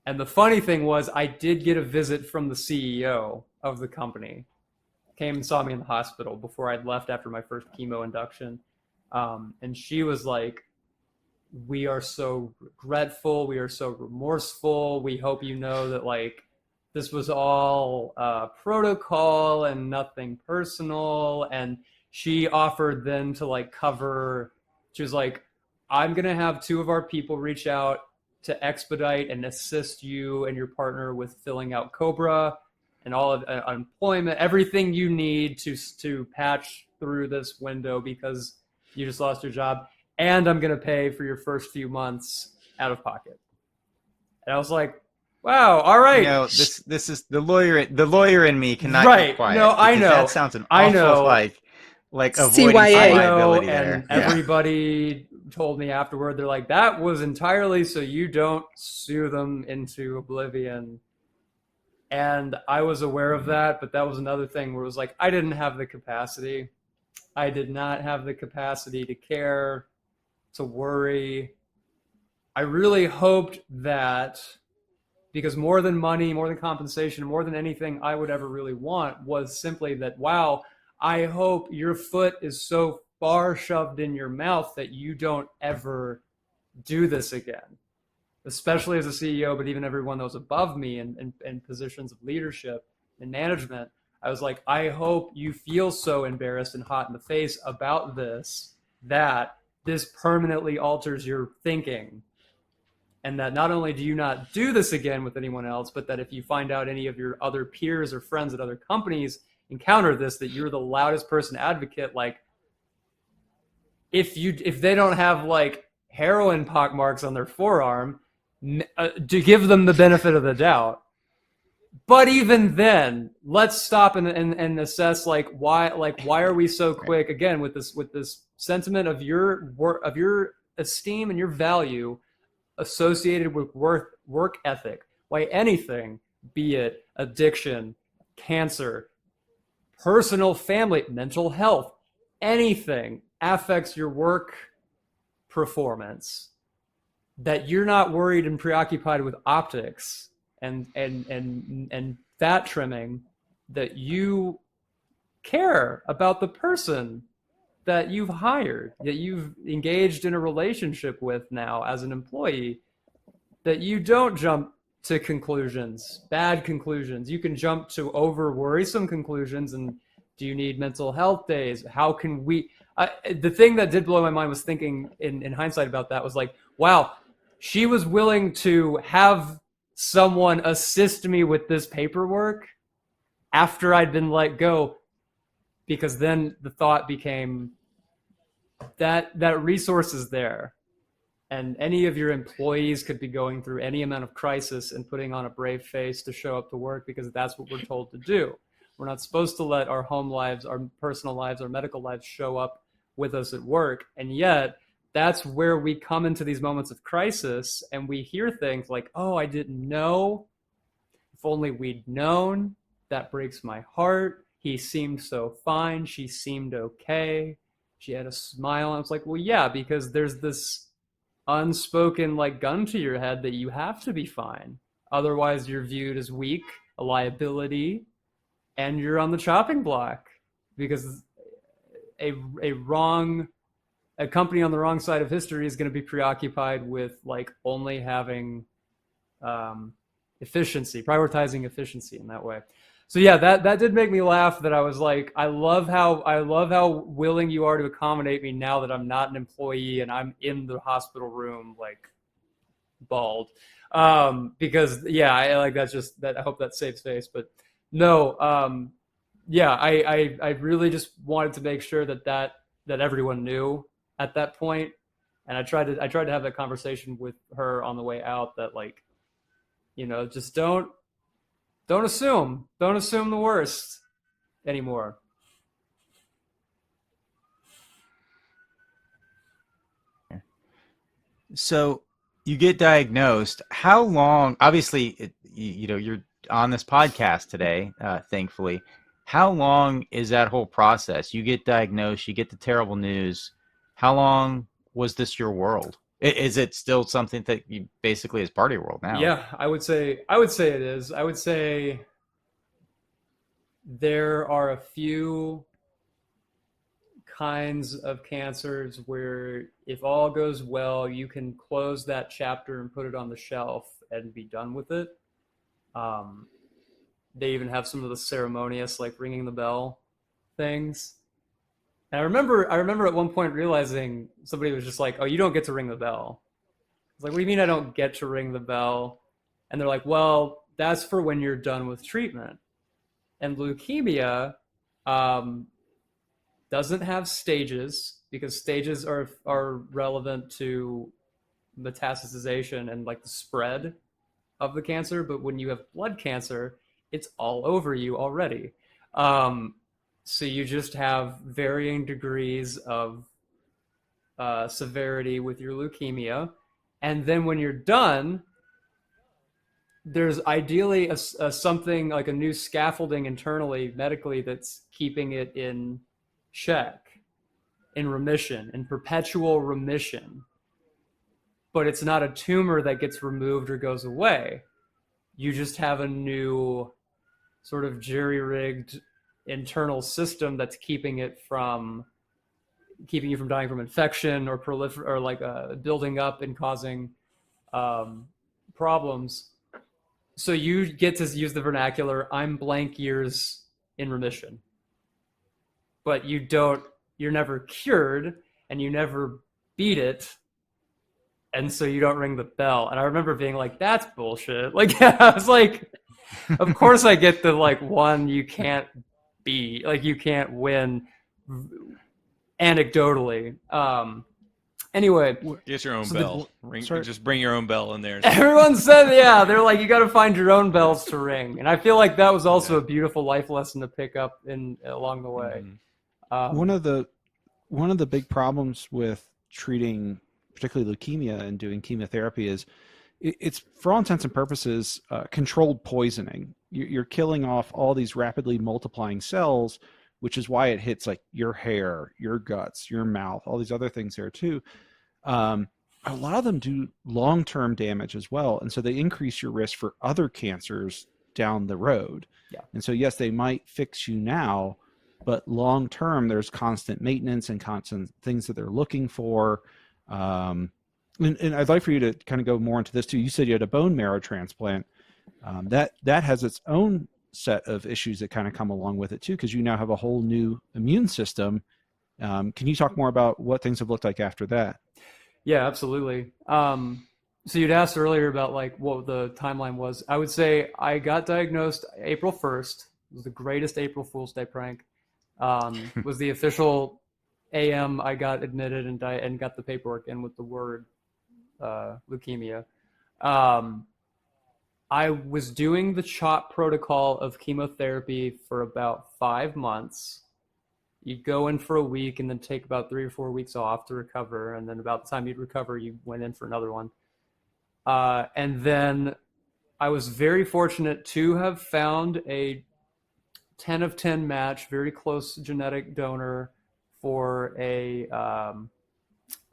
And the funny thing was, I did get a visit from the CEO of the company. Came and saw me in the hospital before I'd left after my first chemo induction. And she was like, we are so regretful. We are so remorseful. We hope you know that like this was all protocol and nothing personal. And she offered then to like cover, she was like, I'm going to have 2 of our people reach out to expedite and assist you and your partner with filling out COBRA and all of unemployment, everything you need to patch through this window because you just lost your job. And I'm going to pay for your first few months out of pocket. And I was like, wow, all right. This is the lawyer in me cannot right. keep quiet. No, I know. That sounds an awful like avoiding CYA. liability there. And everybody told me afterward, they're like, that was entirely so you don't sue them into oblivion. And I was aware of that, but that was another thing where it was like, I didn't have the capacity. I did not have the capacity to care, to worry. I really hoped that, because more than money, more than compensation, more than anything I would ever really want was simply that, wow, I hope your foot is so far shoved in your mouth that you don't ever do this again, especially as a CEO, but even everyone that was above me in positions of leadership and management. I was like, I hope you feel so embarrassed and hot in the face about this, that this permanently alters your thinking. And that not only do you not do this again with anyone else, but that if you find out any of your other peers or friends at other companies encounter this, that you're the loudest person advocate. Like, if they don't have like heroin pockmarks on their forearm, to give them the benefit of the doubt. But even then, let's stop and assess why are we so quick again with this sentiment of your esteem and your value associated with work ethic. why anything, be it addiction, cancer, personal, family, mental health, anything affects your work performance, that you're not worried and preoccupied with optics and fat trimming, that you care about the person that you've hired, that you've engaged in a relationship with now as an employee, that you don't jump to conclusions, bad conclusions. You can jump to over worrisome conclusions. And do you need mental health days? How can we? The thing that did blow my mind was thinking in hindsight about that was like, wow, she was willing to have someone assist me with this paperwork after I'd been let go, because then the thought became that resource is there. And any of your employees could be going through any amount of crisis and putting on a brave face to show up to work, because that's what we're told to do. We're not supposed to let our home lives, our personal lives, our medical lives show up with us at work. And yet, that's where we come into these moments of crisis and we hear things like, oh, I didn't know. If only we'd known. That breaks my heart. He seemed so fine. She seemed okay. She had a smile. I was like, well, yeah, because there's this unspoken like gun to your head that you have to be fine. Otherwise, you're viewed as weak, a liability, and you're on the chopping block, because a company on the wrong side of history is going to be preoccupied with like only having efficiency, prioritizing efficiency in that way. So yeah, that did make me laugh. That I was like, I love how willing you are to accommodate me now that I'm not an employee and I'm in the hospital room like bald. Because yeah, I like that's just that. I hope that saves face. But no, yeah, I really just wanted to make sure that everyone knew at that point, and I tried to have that conversation with her on the way out, that like, you know, just don't assume the worst anymore. So you get diagnosed. How long? Obviously, you know, you're on this podcast today, thankfully. How long is that whole process? You get diagnosed, you get the terrible news. How long was this your world? Is it still something that you basically is part of your world now? Yeah, I would say it is. I would say there are a few kinds of cancers where if all goes well, you can close that chapter and put it on the shelf and be done with it. They even have some of the ceremonious, like ringing the bell things. And I remember at one point realizing somebody was just like, "Oh, you don't get to ring the bell." I was like, "What do you mean I don't get to ring the bell?" And they're like, "Well, that's for when you're done with treatment." And leukemia doesn't have stages, because stages are relevant to metastasization and like the spread of the cancer. But when you have blood cancer, it's all over you already. So you just have varying degrees of severity with your leukemia. And then when you're done, there's ideally a something like a new scaffolding internally, medically, that's keeping it in check, in remission, in perpetual remission. But it's not a tumor that gets removed or goes away. You just have a new sort of jury-rigged internal system that's keeping you from dying from infection or building up and causing problems. So you get to use the vernacular, I'm blank years in remission. But you're never cured, and you never beat it, and so you don't ring the bell. And I remember being like, that's bullshit. Like, I was like, of course I get the like one you can't beat, like you can't win anecdotally. Anyway, Get your own bell. Just bring your own bell in there. Everyone said, yeah, they're like, you got to find your own bells to ring. And I feel like that was also a beautiful life lesson to pick up along the way. Mm-hmm. One of the big problems with treating particularly leukemia and doing chemotherapy is it's for all intents and purposes controlled poisoning. You're killing off all these rapidly multiplying cells, which is why it hits like your hair, your guts, your mouth, all these other things there too. A lot of them do long-term damage as well, and so they increase your risk for other cancers down the road. Yeah. And so yes, they might fix you now, but long-term there's constant maintenance and constant things that they're looking for. And I'd like for you to kind of go more into this too. You said you had a bone marrow transplant. That has its own set of issues that kind of come along with it too, because you now have a whole new immune system. Can you talk more about what things have looked like after that? Yeah, absolutely. So you'd asked earlier about like what the timeline was. I would say I got diagnosed April 1st. It was the greatest April Fool's Day prank. Was the official AM I got admitted and got the paperwork in with the word leukemia. I was doing the CHOP protocol of chemotherapy for about 5 months. You'd go in for a week and then take about 3 or 4 weeks off to recover. And then about the time you'd recover, you went in for another one. And then I was very fortunate to have found a 10 of 10 match, very close genetic donor for a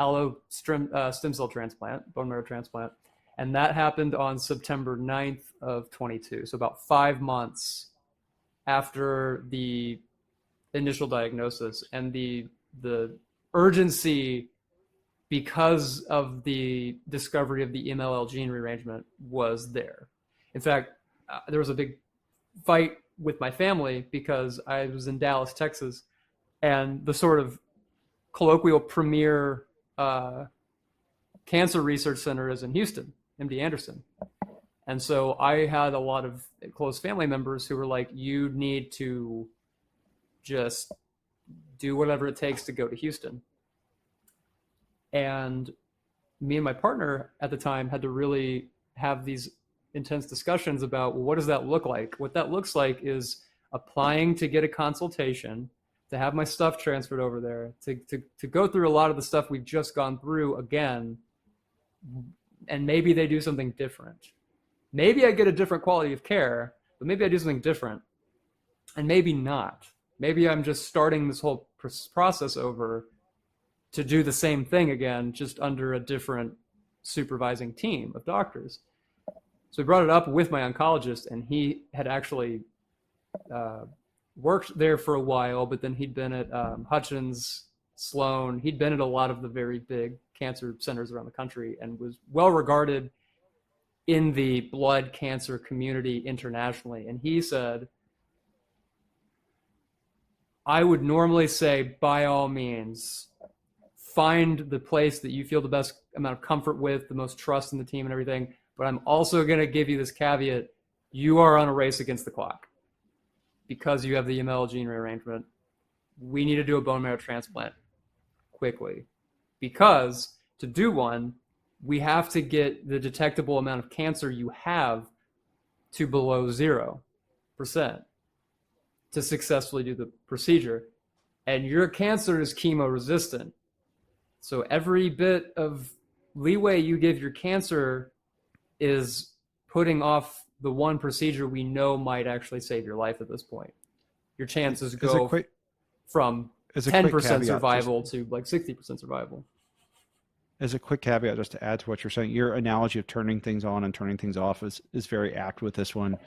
allo stem cell transplant, bone marrow transplant. And that happened on September 9th of 22. So about 5 months after the initial diagnosis, and the urgency because of the discovery of the MLL gene rearrangement was there. In fact, there was a big fight with my family because I was in Dallas, Texas, and the sort of colloquial premier cancer research center is in Houston, MD Anderson. And so I had a lot of close family members who were like, you need to just do whatever it takes to go to Houston. And me and my partner at the time had to really have these intense discussions about, well, what does that look like? What that looks like is applying to get a consultation, to have my stuff transferred over there, to go through a lot of the stuff we've just gone through again, and maybe they do something different. Maybe I get a different quality of care, but maybe I do something different, and maybe not. Maybe I'm just starting this whole process over to do the same thing again, just under a different supervising team of doctors. So we brought it up with my oncologist, and he had actually worked there for a while, but then he'd been at Hutchins, Sloan. He'd been at a lot of the very big cancer centers around the country and was well regarded in the blood cancer community internationally. And he said, I would normally say, by all means, find the place that you feel the best amount of comfort with, the most trust in the team and everything. But I'm also going to give you this caveat. You are on a race against the clock because you have the ML gene rearrangement. We need to do a bone marrow transplant quickly, because to do one, we have to get the detectable amount of cancer you have to below 0% to successfully do the procedure. And your cancer is chemo resistant. So every bit of leeway you give your cancer is putting off the one procedure we know might actually save your life at this point. Your chances go from 10% survival to like 60% survival. As a quick caveat, just to add to what you're saying, your analogy of turning things on and turning things off is very apt with this one.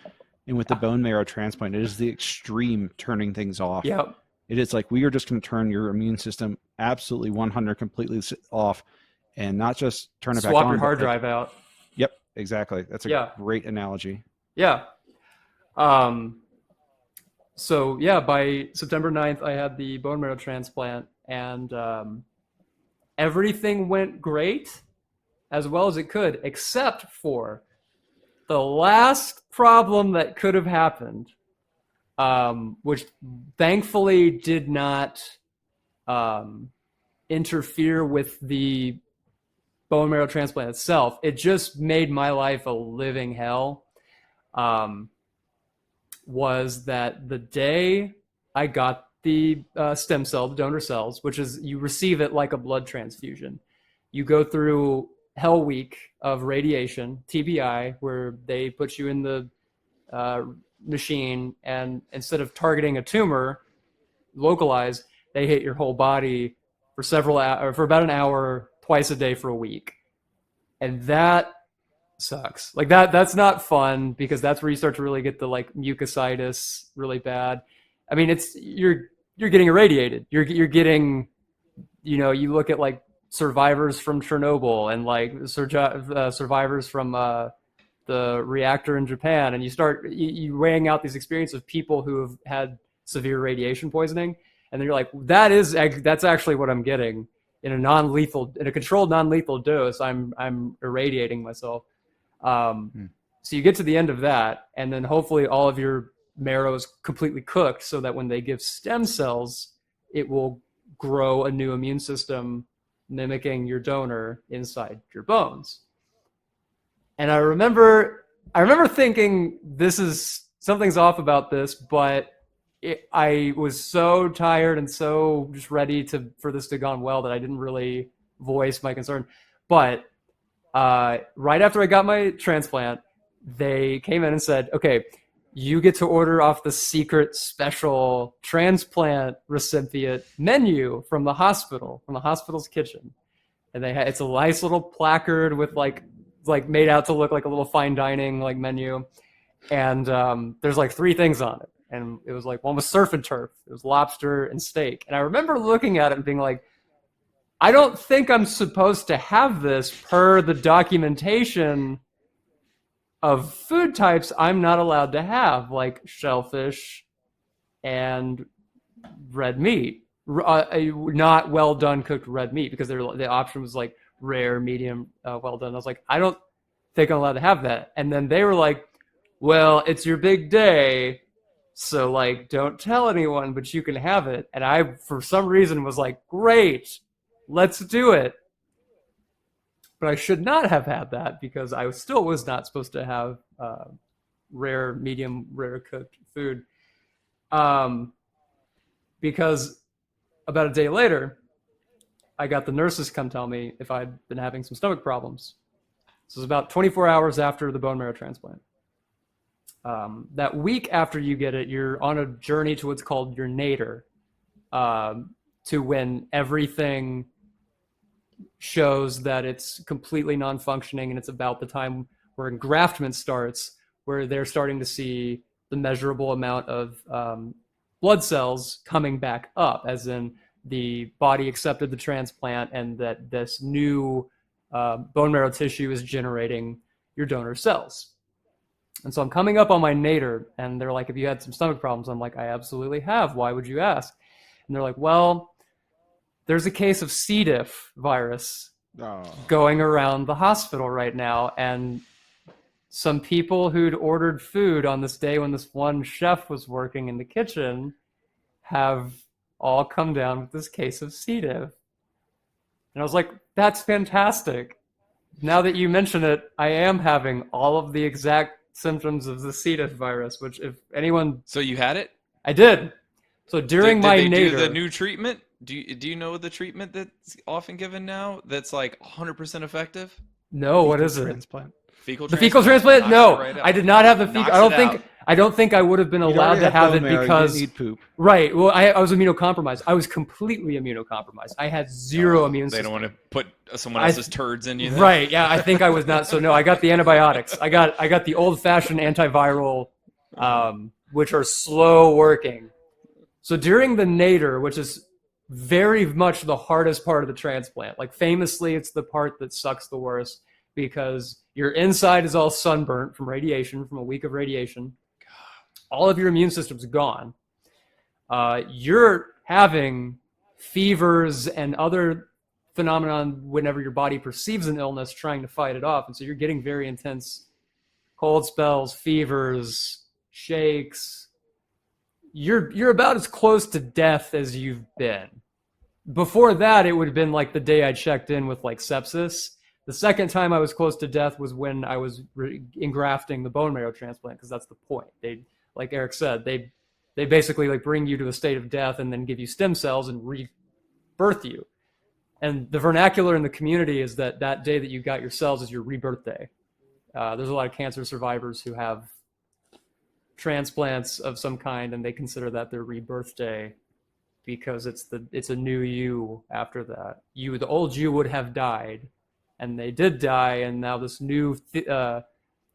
And with the bone marrow transplant, it is the extreme turning things off. Yep. It is like, we are just going to turn your immune system absolutely 100 completely off, and not just turn it back on. Swap your hard drive out. Yep, exactly. That's a great analogy. Yeah. So yeah, by September 9th, I had the bone marrow transplant, and everything went great as well as it could, except for the last problem that could have happened, which thankfully did not interfere with the bone marrow transplant itself. It just made my life a living hell. Was that the day I got the stem cell, the donor cells, which is, you receive it like a blood transfusion. You go through hell week of radiation, TBI, where they put you in the machine, and instead of targeting a tumor localized, they hit your whole body for for about an hour twice a day for a week. And that sucks. Like that's not fun, because that's where you start to really get the like mucositis really bad. I mean, you're getting irradiated. You're getting, you look at like survivors from Chernobyl and like survivors from the reactor in Japan, and you start you weighing out these experiences of people who have had severe radiation poisoning, and then you're like, that's actually what I'm getting in a controlled non-lethal dose. I'm irradiating myself. So you get to the end of that, and then hopefully all of your marrow is completely cooked, so that when they give stem cells, it will grow a new immune system mimicking your donor inside your bones. And I remember thinking, something's off about this, but I was so tired and so just ready for this to have gone well that I didn't really voice my concern. But right after I got my transplant, they came in and said, okay, you get to order off the secret special transplant recipient menu from the hospital's kitchen. And it's a nice little placard with like made out to look like a little fine dining like menu. And there's like 3 things on it. And it was like, one was surf and turf. It was lobster and steak. And I remember looking at it and being like, I don't think I'm supposed to have this per the documentation of food types I'm not allowed to have, like shellfish and red meat, not well done cooked red meat, because the option was like rare, medium, well done. I was like, I don't think I'm allowed to have that. And then they were like, well, it's your big day, so like don't tell anyone, but you can have it. And I, for some reason, was like, great, let's do it. But I should not have had that, because I still was not supposed to have rare, medium, rare cooked food. Because about a day later, I got the nurses come tell me if I'd been having some stomach problems. This was about 24 hours after the bone marrow transplant. That week after you get it, you're on a journey to what's called your nadir, to when everything shows that it's completely non-functioning, and it's about the time where engraftment starts, where they're starting to see the measurable amount of blood cells coming back up, as in the body accepted the transplant and that this new bone marrow tissue is generating your donor cells. And so I'm coming up on my nadir, and they're like, have you had some stomach problems? I'm like, I absolutely have. Why would you ask? And they're like, well, there's a case of C. diff virus going around the hospital right now, and some people who'd ordered food on this day when this one chef was working in the kitchen have all come down with this case of C. diff. And I was like, that's fantastic. Now that you mention it, I am having all of the exact symptoms of the C. diff virus, which if anyone... So you had it? I did. So during my nadir... Did they do the new treatment? Do you know the treatment that's often given now that's like 100% effective? No, what is it? Transplant. Fecal the transplant? fecal transplant? No, Right, I did not have the fecal. I don't think I would have been allowed to have it because you didn't need poop. Right. Well, I was immunocompromised. I was completely immunocompromised. I had zero immune system. They don't want to put someone else's turds in you. Then. Right. Yeah. I think I was not. So no, I got the antibiotics. I got the old-fashioned antiviral, which are slow working. So during the nadir, which is very much the hardest part of the transplant, like famously, it's the part that sucks the worst, because your inside is all sunburnt from radiation, from a week of radiation. All of your immune system's gone. You're having fevers and other phenomenon whenever your body perceives an illness, trying to fight it off. And so you're getting very intense cold spells, fevers, shakes. You're about as close to death as you've been. Before that, it would have been like the day I checked in with like sepsis. The second time I was close to death was when I was engrafting the bone marrow transplant, because that's the point. They, like Eric said, they basically like bring you to a state of death and then give you stem cells and rebirth you. And the vernacular in the community is that day that you got your cells is your rebirth day. There's a lot of cancer survivors who have transplants of some kind, and they consider that their rebirth day because it's a new you after that. The old you would have died, and they did die, and now this new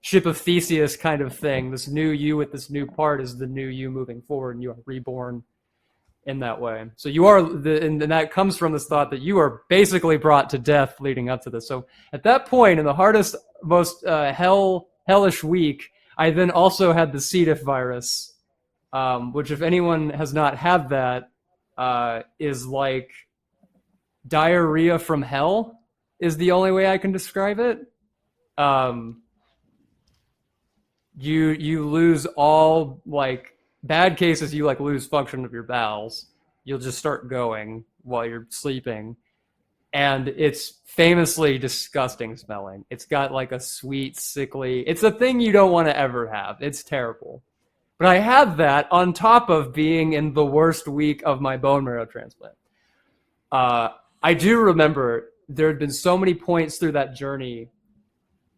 ship of Theseus kind of thing, this new you with this new part is the new you moving forward, and you are reborn in that way. So you are and that comes from this thought that you are basically brought to death leading up to this. So at that point, in the hardest, most hellish week, I then also had the C. diff virus, which, if anyone has not had that, is like diarrhea from hell is the only way I can describe it. You lose all, like, bad cases, you like lose function of your bowels. You'll just start going while you're sleeping. And it's famously disgusting smelling. It's got like a sweet, sickly, it's a thing you don't want to ever have. It's terrible. But I had that on top of being in the worst week of my bone marrow transplant. I do remember there had been so many points through that journey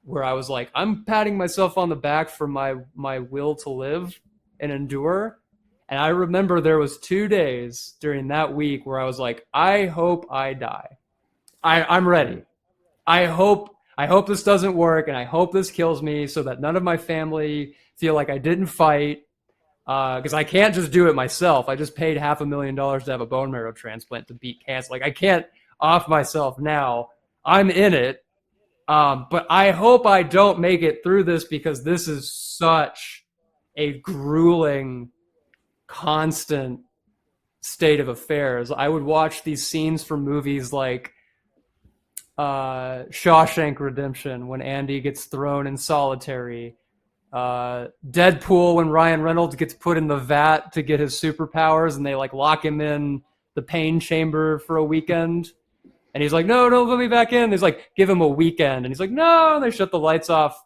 where I was like, I'm patting myself on the back for my will to live and endure. And I remember there was 2 days during that week where I was like, I hope I die. I'm ready. I hope this doesn't work, and I hope this kills me so that none of my family feel like I didn't fight, because I can't just do it myself. I just paid $500,000 to have a bone marrow transplant to beat cancer. Like, I can't off myself now. I'm in it. But I hope I don't make it through this, because this is such a grueling, constant state of affairs. I would watch these scenes from movies like Shawshank Redemption, when Andy gets thrown in solitary, Deadpool, when Ryan Reynolds gets put in the vat to get his superpowers, and they like lock him in the pain chamber for a weekend. And he's like, no, don't let me back in. He's like, give him a weekend. And he's like, no, and they shut the lights off.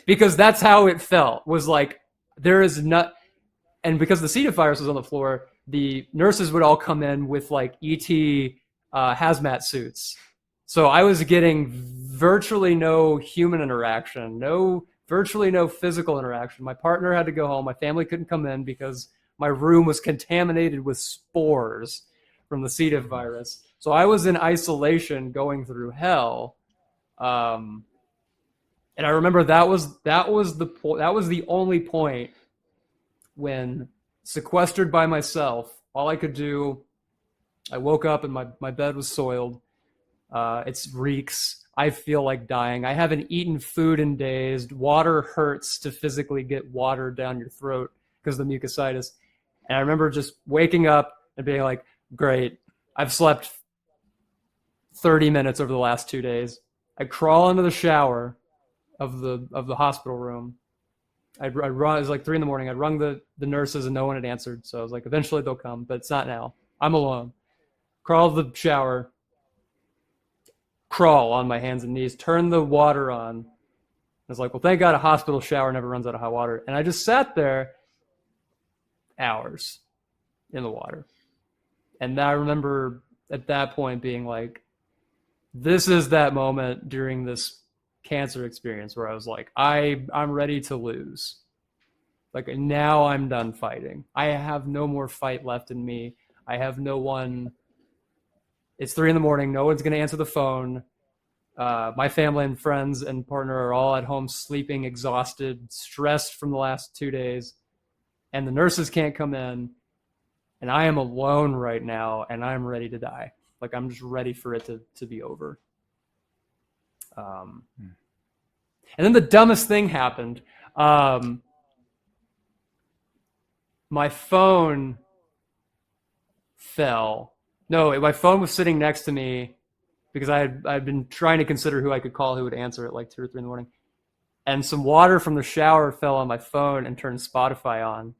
Because that's how it felt, was like, there is not, and because the C. diff virus was on the floor, the nurses would all come in with like ET hazmat suits. So I was getting virtually no human interaction, virtually no physical interaction. My partner had to go home. My family couldn't come in because my room was contaminated with spores from the C. diff virus. So I was in isolation going through hell. And I remember that was the only point when, sequestered by myself, all I could do, I woke up and my bed was soiled. It reeks. I feel like dying. I haven't eaten food in days. Water hurts to physically get water down your throat because of the mucositis. And I remember just waking up and being like, great, I've slept 30 minutes over the last 2 days. I crawl into the shower of the hospital room. I'd run, it was like 3 a.m. I'd rung the nurses and no one had answered. So I was like, eventually they'll come, but it's not now. I'm alone. Crawl to the shower, crawl on my hands and knees, turn the water on. I was like, well, thank God a hospital shower never runs out of hot water. And I just sat there hours in the water. And I remember at that point being like, this is that moment during this cancer experience where I was like, I'm ready to lose. Like, now I'm done fighting. I have no more fight left in me. I have no one. It's 3 a.m. No one's going to answer the phone. My family and friends and partner are all at home sleeping, exhausted, stressed from the last 2 days. And the nurses can't come in. And I am alone right now, and I'm ready to die. Like, I'm just ready for it to be over. And then the dumbest thing happened. My phone fell. No, my phone was sitting next to me because I'd been trying to consider who I could call who would answer at like 2 or 3 a.m. And some water from the shower fell on my phone and turned Spotify on.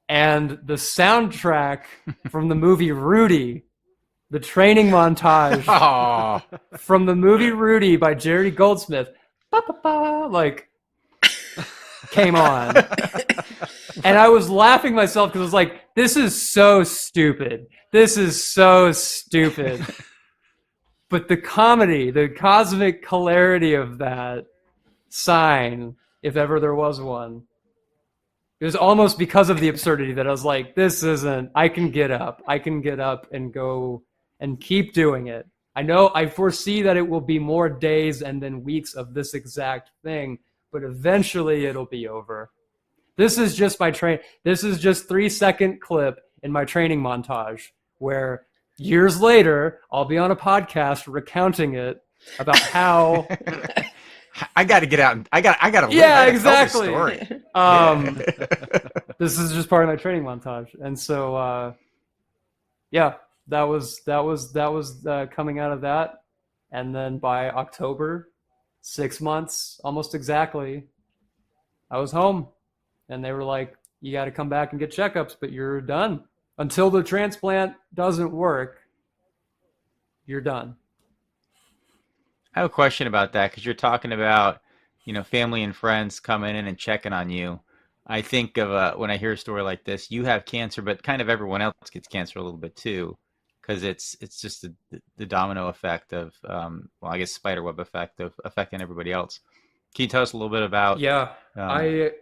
And the soundtrack from the movie Rudy, the training montage from the movie Rudy by Jerry Goldsmith, like, came on. And I was laughing myself because I was like, this is so stupid. This is so stupid. But the comedy, the cosmic hilarity of that sign, if ever there was one, it was almost because of the absurdity that I was like, this isn't, I can get up and go and keep doing it. I foresee that it will be more days and then weeks of this exact thing, but eventually it'll be over. This is just this is just 3-second clip in my training montage where years later, I'll be on a podcast recounting it about how I got to get out. I got to live. Yeah, I gotta exactly. Tell the story. This is just part of my training montage, and so yeah, that was coming out of that, and then by October, 6 months almost exactly, I was home, and they were like, "You got to come back and get checkups, but you're done until the transplant doesn't work. You're done." I have a question about that because you're talking about, family and friends coming in and checking on you. I think of when I hear a story like this, you have cancer, but kind of everyone else gets cancer a little bit too, because it's just the domino effect of, well, I guess spiderweb effect of affecting everybody else. Can you tell us a little bit about Yeah,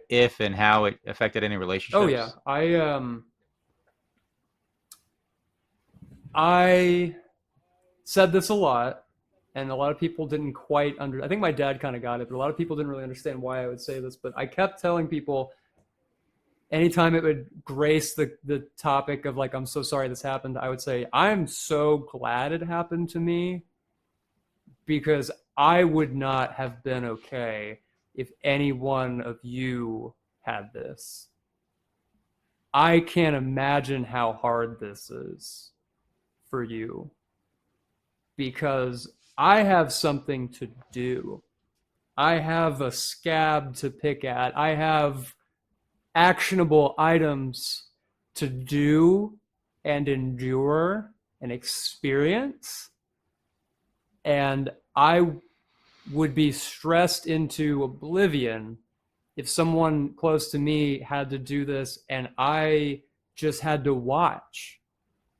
if and how it affected any relationships? Oh yeah, I said this a lot, and a lot of people didn't quite I think my dad kind of got it, but a lot of people didn't really understand why I would say this. But I kept telling people anytime it would grace the topic of like, I'm so sorry this happened, I would say, I'm so glad it happened to me, because I would not have been okay if any one of you had this. I can't imagine how hard this is for you, because I have something to do. I have a scab to pick at. I have actionable items to do and endure and experience. And I would be stressed into oblivion if someone close to me had to do this and I just had to watch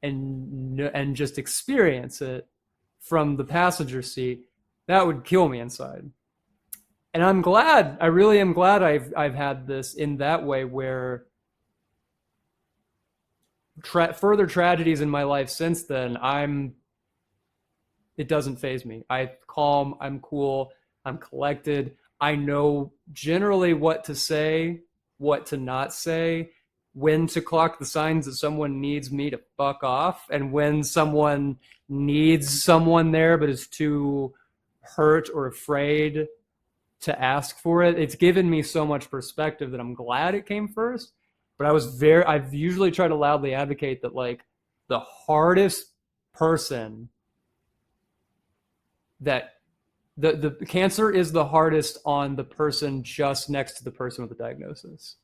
and just experience it from the passenger seat. That would kill me inside. And I really am glad I've had this in that way, where further tragedies in my life since then, it doesn't faze me. I'm calm, I'm cool, I'm collected. I know generally what to say, what to not say, when to clock the signs that someone needs me to fuck off, and when someone needs someone there but is too hurt or afraid to ask for it. It's given me so much perspective that I'm glad it came first. But I've usually tried to loudly advocate that, like, the hardest person that the cancer is the hardest on the person just next to the person with the diagnosis.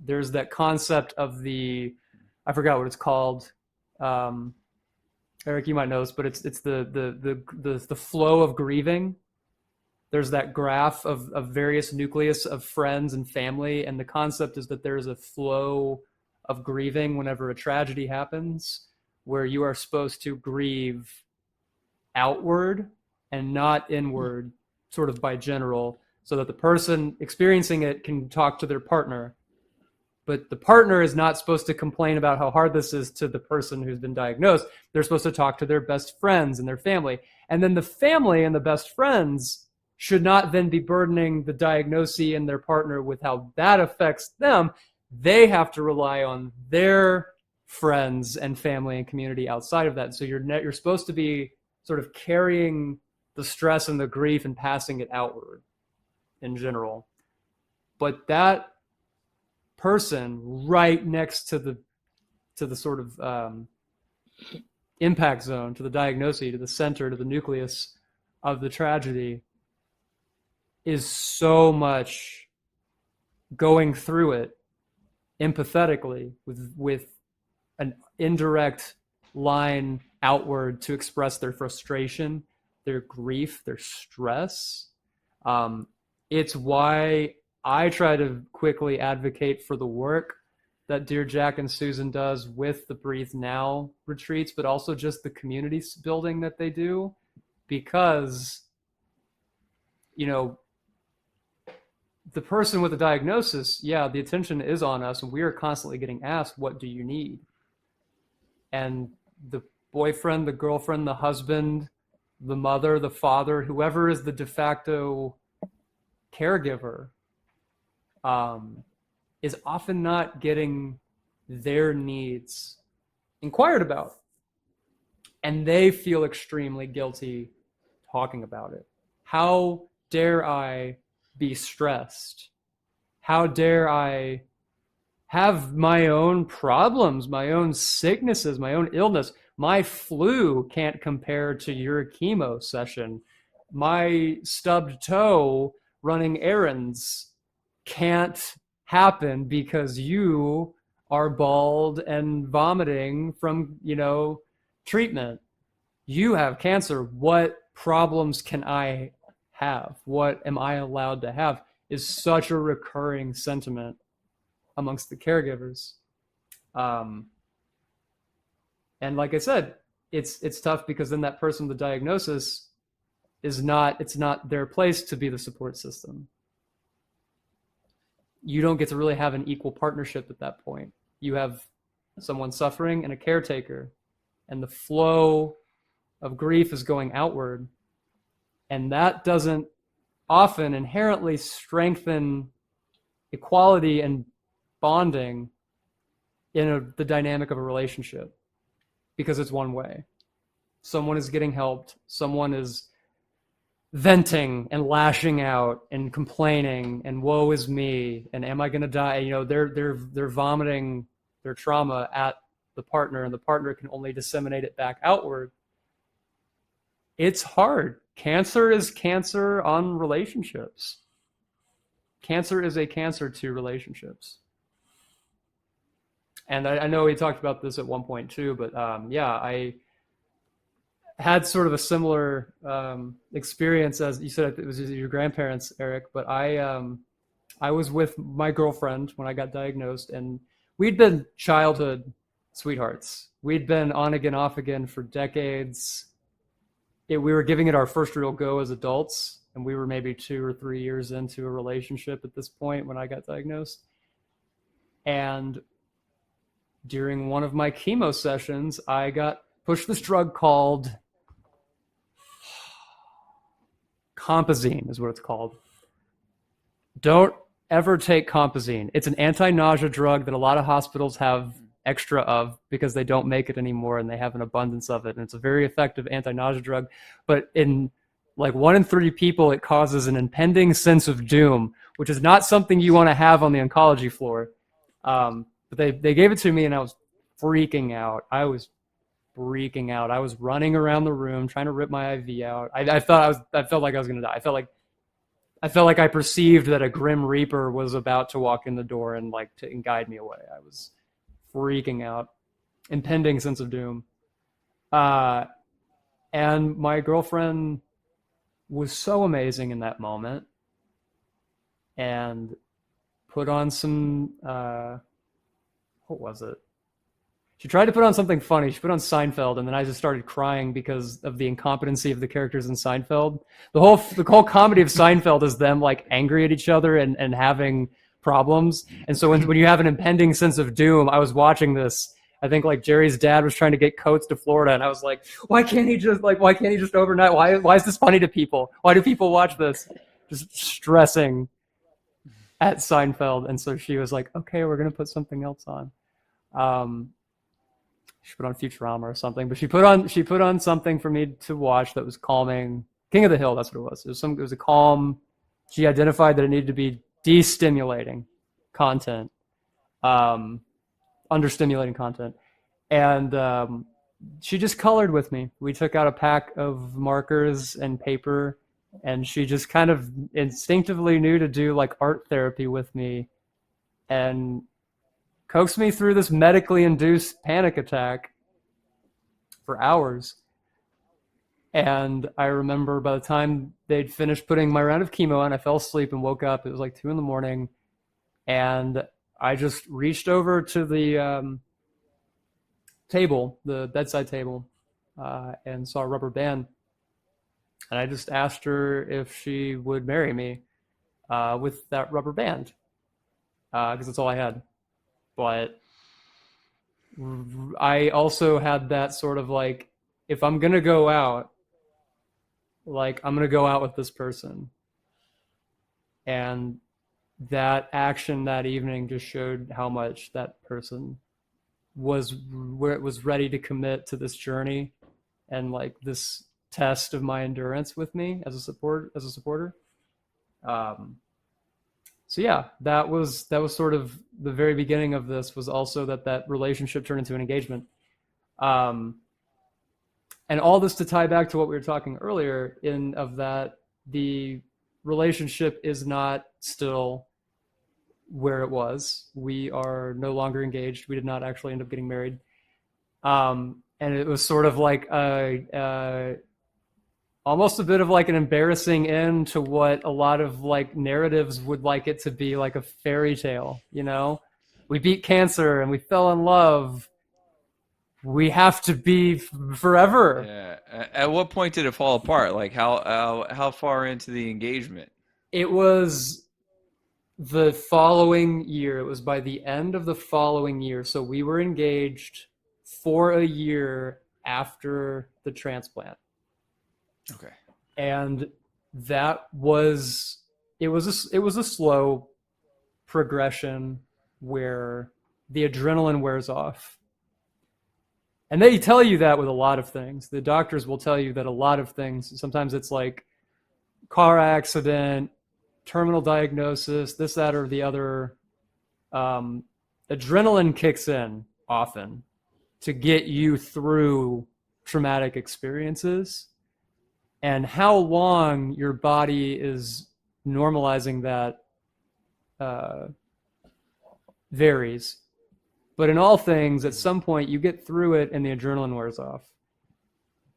There's that concept of I forgot what it's called. Eric, you might know this, but it's the flow of grieving. There's that graph of various nucleus of friends and family, and the concept is that there's a flow of grieving whenever a tragedy happens, where you are supposed to grieve outward and not inward, sort of by general, so that the person experiencing it can talk to their partner. But the partner is not supposed to complain about how hard this is to the person who's been diagnosed. They're supposed to talk to their best friends and their family. And then the family and the best friends should not then be burdening the diagnosee and their partner with how that affects them. They have to rely on their friends and family and community outside of that. So you're supposed to be sort of carrying the stress and the grief and passing it outward in general. But that person right next to the sort of impact zone, to the diagnosis, to the center, to the nucleus of the tragedy, is so much going through it empathetically with an indirect line outward to express their frustration, their grief, their stress. It's why I try to quickly advocate for the work that Dear Jack and Susan does with the Breathe Now retreats, but also just the community building that they do, because, you know, the person with the diagnosis, yeah, the attention is on us, and we are constantly getting asked, what do you need? And the boyfriend, the girlfriend, the husband, the mother, the father, whoever is the de facto caregiver, is often not getting their needs inquired about. And they feel extremely guilty talking about it. How dare I be stressed? How dare I have my own problems, my own sicknesses, my own illness? My flu can't compare to your chemo session. My stubbed toe running errands can't happen because you are bald and vomiting from, treatment. You have cancer. What problems can I have? What am I allowed to have? Is such a recurring sentiment amongst the caregivers. And like I said, it's tough because then that person with the diagnosis it's not their place to be the support system. You don't get to really have an equal partnership at that point. You have someone suffering and a caretaker, and the flow of grief is going outward. And that doesn't often inherently strengthen equality and bonding in the dynamic of a relationship, because it's one way. Someone is getting helped. Someone is venting and lashing out and complaining and woe is me and am I going to die? They're vomiting their trauma at the partner, and the partner can only disseminate it back outward. It's hard. Cancer is cancer on relationships. Cancer is a cancer to relationships. And I know we talked about this at one point too, but I had sort of a similar experience as you said. It was your grandparents, Eric, but I was with my girlfriend when I got diagnosed, and we'd been childhood sweethearts. We'd been on again, off again for decades. We were giving it our first real go as adults, and we were maybe 2 or 3 years into a relationship at this point when I got diagnosed. And during one of my chemo sessions, I got pushed this drug called Compazine, is what it's called. Don't ever take Compazine. It's an anti-nausea drug that a lot of hospitals have extra of because they don't make it anymore and they have an abundance of it. And it's a very effective anti-nausea drug. But in like 1 in 3 people, it causes an impending sense of doom, which is not something you want to have on the oncology floor. But they gave it to me and I was freaking out. I was running around the room trying to rip my IV out. I felt like I was going to die. I felt like I perceived that a grim reaper was about to walk in the door and guide me away. I was freaking out, impending sense of doom. And my girlfriend was so amazing in that moment and put on some, what was it? She tried to put on something funny. She put on Seinfeld, and then I just started crying because of the incompetency of the characters in Seinfeld. The whole comedy of Seinfeld is them angry at each other and having problems. And so when you have an impending sense of doom, I was watching this. I think Jerry's dad was trying to get coats to Florida, and I was like, why can't he just overnight? Why is this funny to people? Why do people watch this? Just stressing at Seinfeld. And so she was like, okay, we're gonna put something else on. She put on Futurama or something, but she put on something for me to watch that was calming. King of the Hill, that's what it was. It was a calm. She identified that it needed to be destimulating content, understimulating content, and she just colored with me. We took out a pack of markers and paper, and she just kind of instinctively knew to do art therapy with me, and coaxed me through this medically induced panic attack for hours. And I remember by the time they'd finished putting my round of chemo on, I fell asleep and woke up. It was 2 a.m. And I just reached over to the table, the bedside table, and saw a rubber band. And I just asked her if she would marry me with that rubber band, because that's all I had. But I also had that sort of like, if I'm going to go out, like, I'm going to go out with this person. And that action that evening just showed how much that person was ready to commit to this journey and like this test of my endurance with me as a supporter. So yeah, that was sort of the very beginning of this, was also that relationship turned into an engagement. And all this to tie back to what we were talking earlier of that the relationship is not still where it was. We are no longer engaged. We did not actually end up getting married. And it was sort of like almost a bit of like an embarrassing end to what a lot of like narratives would like it to be, like a fairy tale, you know? We beat cancer and we fell in love. We have to be forever. Yeah. At what point did it fall apart? Like how far into the engagement? It was the following year. It was by the end of the following year. So we were engaged for a year after the transplant. Okay. And that was it was a slow progression where the adrenaline wears off. And they tell you that with a lot of things. The doctors will tell you that a lot of things, sometimes it's like car accident, terminal diagnosis, this, that, or the other. Adrenaline kicks in often to get you through traumatic experiences. And how long your body is normalizing that varies. But in all things, at some point, you get through it and the adrenaline wears off.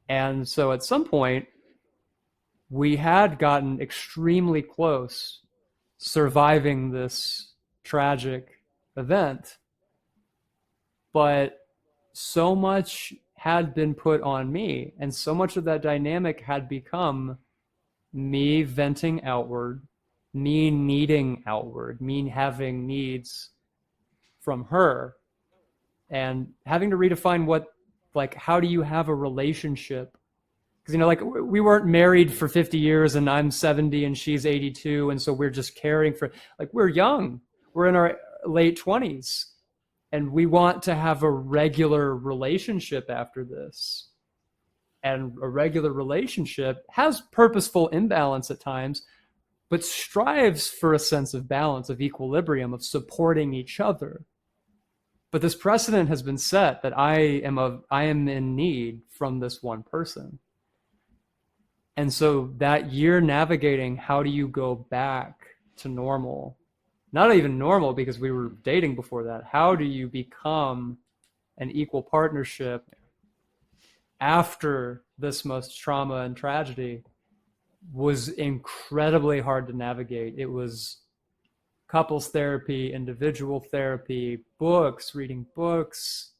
And so at some point, we had gotten extremely close surviving this tragic event. But so much had been put on me, and so much of that dynamic had become me venting outward, me needing outward, me having needs from her, and having to redefine what, like, how do you have a relationship? Because, you know, like, we weren't married for 50 years and I'm 70 and she's 82, and so we're just caring for, like, we're young, we're in our late 20s, and we want to have a regular relationship after this. And a regular relationship has purposeful imbalance at times, but strives for a sense of balance, of equilibrium, of supporting each other. But this precedent has been set that I am in need from this one person. And so that year navigating, how do you go back to normal? Not even normal, because we were dating before that. How do you become an equal partnership after this most trauma and tragedy was incredibly hard to navigate. It was couples therapy, individual therapy, books, reading books,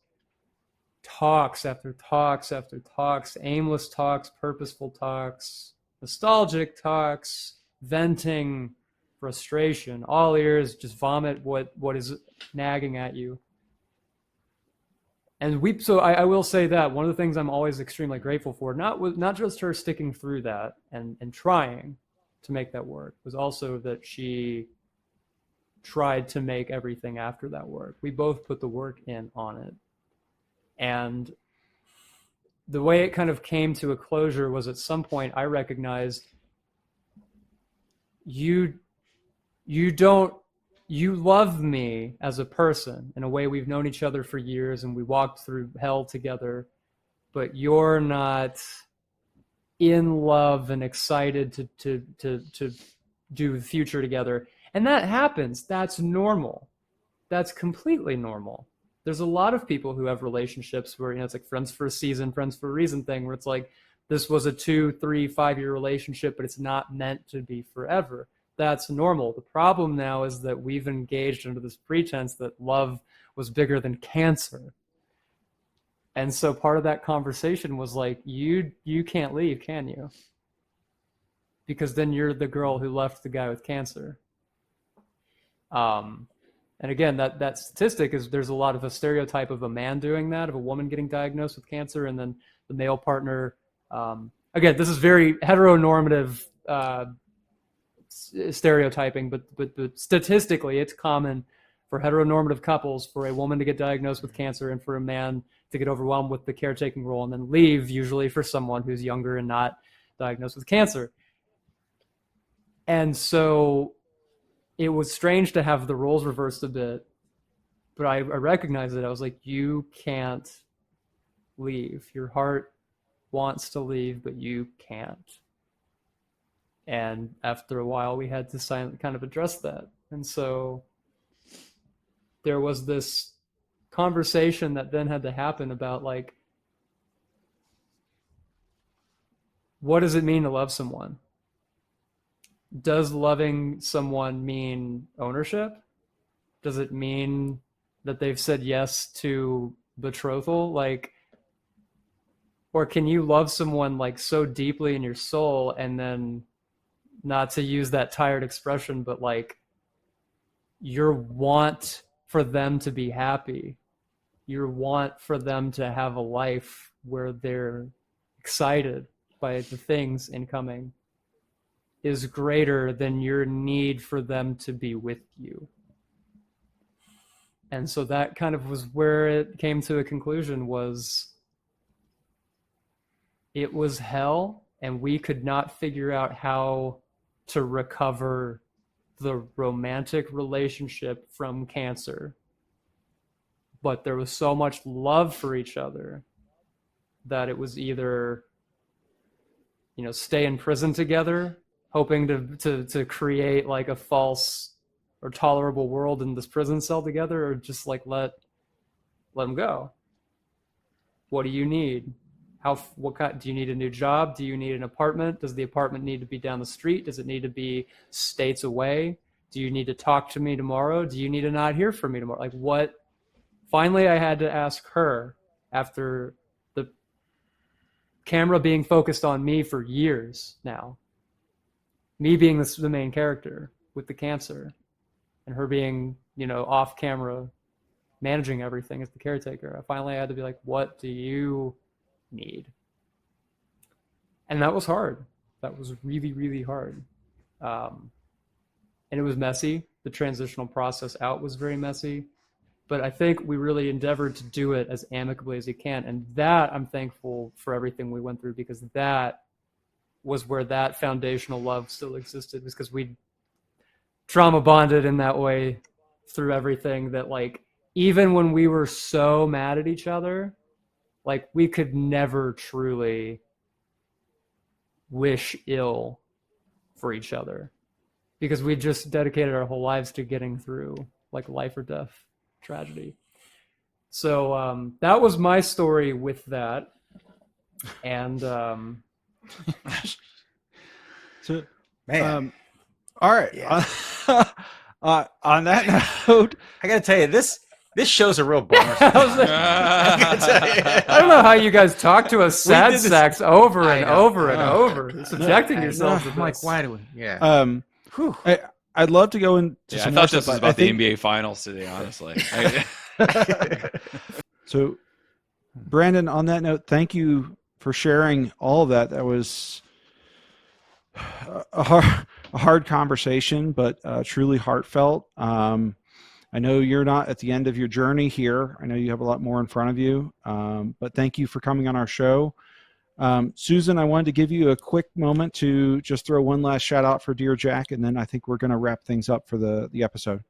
talks after talks after talks, aimless talks, purposeful talks, nostalgic talks, venting, frustration, all ears, just vomit what is nagging at you. And so I will say that one of the things I'm always extremely grateful for, not just her sticking through that and trying to make that work, was also that she tried to make everything after that work. We both put the work in on it. And the way it kind of came to a closure was, at some point I recognized you love me as a person in a way. We've known each other for years and we walked through hell together, but you're not in love and excited to do the future together. And that happens. That's normal. That's completely normal. There's a lot of people who have relationships where, you know, it's like friends for a season, friends for a reason thing, where it's like, this was a 2, 3, 5 year relationship, but it's not meant to be forever. that's normal. The problem now is that we've engaged under this pretense that love was bigger than cancer. And so part of that conversation was like, you can't leave, can you? Because then you're the girl who left the guy with cancer. And again, that statistic is, there's a lot of a stereotype of a man doing that, of a woman getting diagnosed with cancer, and then the male partner. Again, this is very heteronormative stereotyping, but statistically, it's common for heteronormative couples for a woman to get diagnosed with cancer and for a man to get overwhelmed with the caretaking role and then leave, usually for someone who's younger and not diagnosed with cancer. And so it was strange to have the roles reversed a bit, but I recognized it. I was like, you can't leave. Your heart wants to leave, but you can't. And after a while, we had to kind of address that. And so there was this conversation that then had to happen about, like, what does it mean to love someone? Does loving someone mean ownership? Does it mean that they've said yes to betrothal? Like, or can you love someone like so deeply in your soul, and then, not to use that tired expression, but like your want for them to be happy, your want for them to have a life where they're excited by the things incoming, is greater than your need for them to be with you. And so that kind of was where it came to a conclusion, was it was hell, and we could not figure out how to recover the romantic relationship from cancer. But there was so much love for each other that it was either, stay in prison together, hoping to create like a false or tolerable world in this prison cell together, or just like let them go. What do you need? What kind, do you need a new job? Do you need an apartment? Does the apartment need to be down the street? Does it need to be states away? Do you need to talk to me tomorrow? Do you need to not hear from me tomorrow? Like, what? Finally, I had to ask her, after the camera being focused on me for years now, me being the main character with the cancer, and her being, off camera managing everything as the caretaker. I finally had to be like, what do you need? And that was hard. That was really, really hard. And it was messy. The transitional process out was very messy. But I think we really endeavored to do it as amicably as you can. And that, I'm thankful for everything we went through, because that was where that foundational love still existed, because we trauma bonded in that way through everything, that like, even when we were so mad at each other, like, we could never truly wish ill for each other, because we just dedicated our whole lives to getting through like life or death tragedy. So that was my story with that. And so, Man. all right. Yeah. On that note, I gotta tell you, this show's a real bummer. I don't know how you guys talk to us sad sacks over and over and over, subjecting yourselves to this. I'm like, why do we? Yeah. I'd love to go into Yeah, I some thought more this stuff, was but I about the think- NBA Finals today, honestly. So, Brandon, on that note, thank you for sharing all of that. That was a hard conversation, but truly heartfelt. I know you're not at the end of your journey here. I know you have a lot more in front of you, but thank you for coming on our show. Susan, I wanted to give you a quick moment to just throw one last shout out for Dear Jack, and then I think we're going to wrap things up for the episode.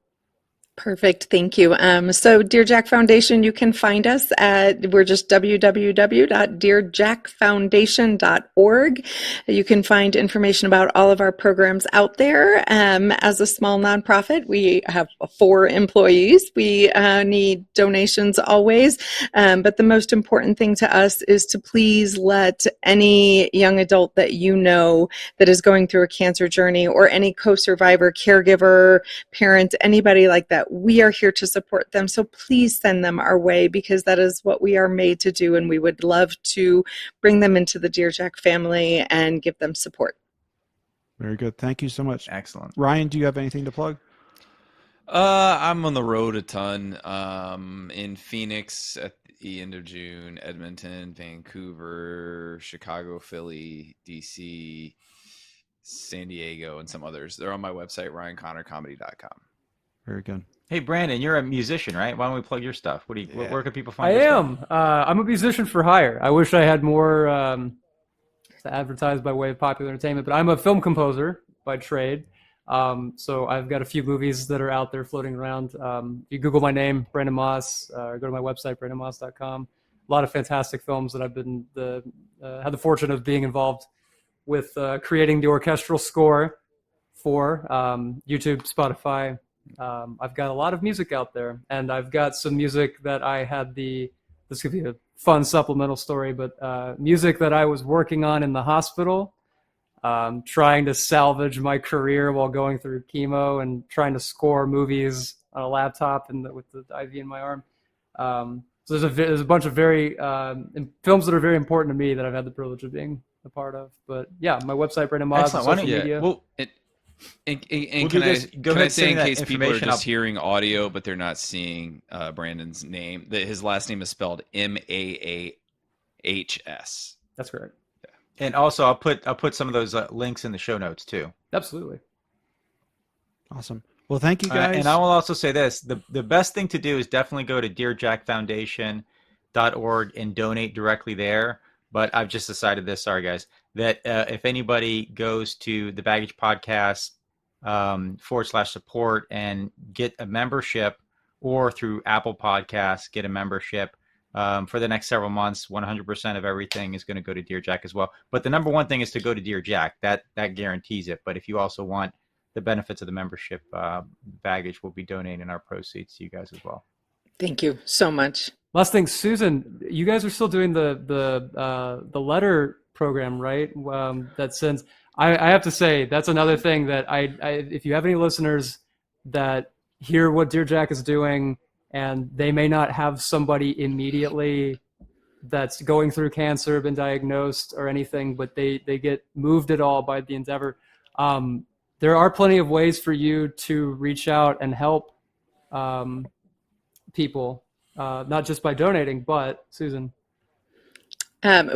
Perfect. Thank you. So Dear Jack Foundation, you can find us we're just www.dearjackfoundation.org. You can find information about all of our programs out there. As a small nonprofit, we have 4 employees. We need donations always. But the most important thing to us is to please let any young adult that you know that is going through a cancer journey, or any co-survivor, caregiver, parent, anybody like that, we are here to support them. So please send them our way, because that is what we are made to do, and we would love to bring them into the Dear Jack family and give them support. Very good. Thank you so much. Excellent. Ryan, do you have anything to plug? I'm on the road a ton. In Phoenix at the end of June, Edmonton, Vancouver, Chicago, Philly, DC, San Diego, and some others. They're on my website, ryanconnorcomedy.com. Very good. Hey, Brandon, you're a musician, right? Why don't we plug your stuff? Where can people find I your stuff? am. I'm a musician for hire. I wish I had more to advertise by way of popular entertainment, but I'm a film composer by trade. So I've got a few movies that are out there floating around. If you Google my name, Brandon Maahs, or go to my website, brandonmaahs.com. A lot of fantastic films that I've been had the fortune of being involved with creating the orchestral score for YouTube, Spotify. I've got a lot of music out there, and I've got some music that I had this could be a fun supplemental story, but music that I was working on in the hospital, trying to salvage my career while going through chemo and trying to score movies on a laptop and with the IV in my arm. So there's a bunch of very films that are very important to me that I've had the privilege of being a part of. But yeah, my website, Brandon Maahs, social media. Well, and can I say, in case people are just hearing audio but they're not seeing Brandon's name, that his last name is spelled Maahs. That's correct. Yeah. And also, I'll put some of those links in the show notes too. Absolutely. Awesome. Well, thank you guys. And I will also say this: the best thing to do is definitely go to dearjackfoundation.org and donate directly there. But I've just decided this, sorry guys, that if anybody goes to the Baggage Podcast /support and get a membership, or through Apple Podcasts, get a membership for the next several months, 100% of everything is going to go to Dear Jack as well. But the number one thing is to go to Dear Jack. That guarantees it. But if you also want the benefits of the membership, Baggage will be donating our proceeds to you guys as well. Thank you so much. Last thing, Susan, you guys are still doing the letter program, right? That sends. I have to say that's another thing that I if you have any listeners that hear what Dear Jack is doing and they may not have somebody immediately that's going through cancer, been diagnosed or anything, but they get moved at all by the endeavor. There are plenty of ways for you to reach out and help people. Not just by donating, but Susan.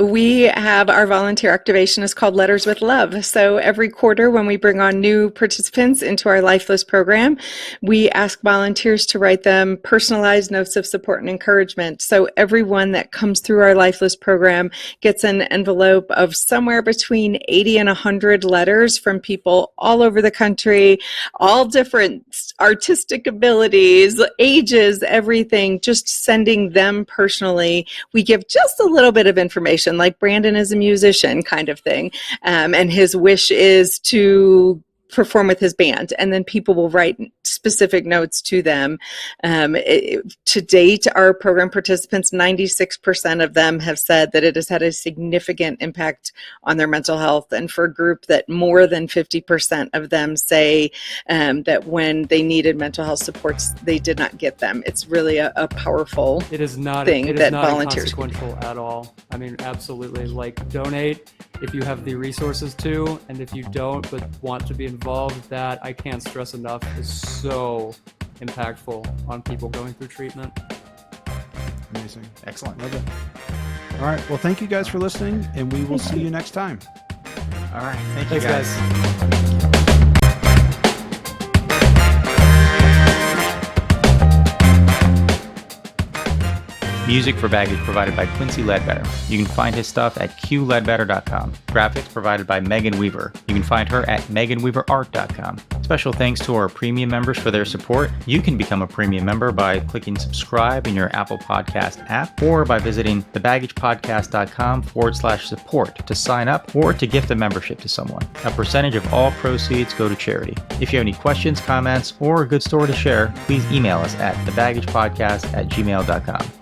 We have our volunteer activation is called Letters with Love. So every quarter when we bring on new participants into our Lifeless program, we ask volunteers to write them personalized notes of support and encouragement. So everyone that comes through our Lifeless program gets an envelope of somewhere between 80 and 100 letters from people all over the country, all different artistic abilities, ages, everything, just sending them personally. We give just a little bit of information, like Brandon is a musician kind of thing, and his wish is to perform with his band, and then people will write specific notes to them. To date, our program participants, 96% of them have said that it has had a significant impact on their mental health, and for a group that more than 50% of them say that when they needed mental health supports, they did not get them. It's really a powerful It is not thing it is that not volunteers inconsequential at all. I mean, absolutely. Like, donate if you have the resources to, and if you don't but want to be involved, that I can't stress enough is so impactful on people going through treatment. Amazing. Excellent. Love it. All right. Well, thank you guys for listening, and we will see you next time. All right. Thank you, Thanks, guys. Music for Baggage provided by Quincy Ledbetter. You can find his stuff at qledbetter.com. Graphics provided by Megan Weaver. You can find her at meganweaverart.com. Special thanks to our premium members for their support. You can become a premium member by clicking subscribe in your Apple Podcast app or by visiting thebaggagepodcast.com/support to sign up or to gift a membership to someone. A percentage of all proceeds go to charity. If you have any questions, comments, or a good story to share, please email us at thebaggagepodcast@gmail.com.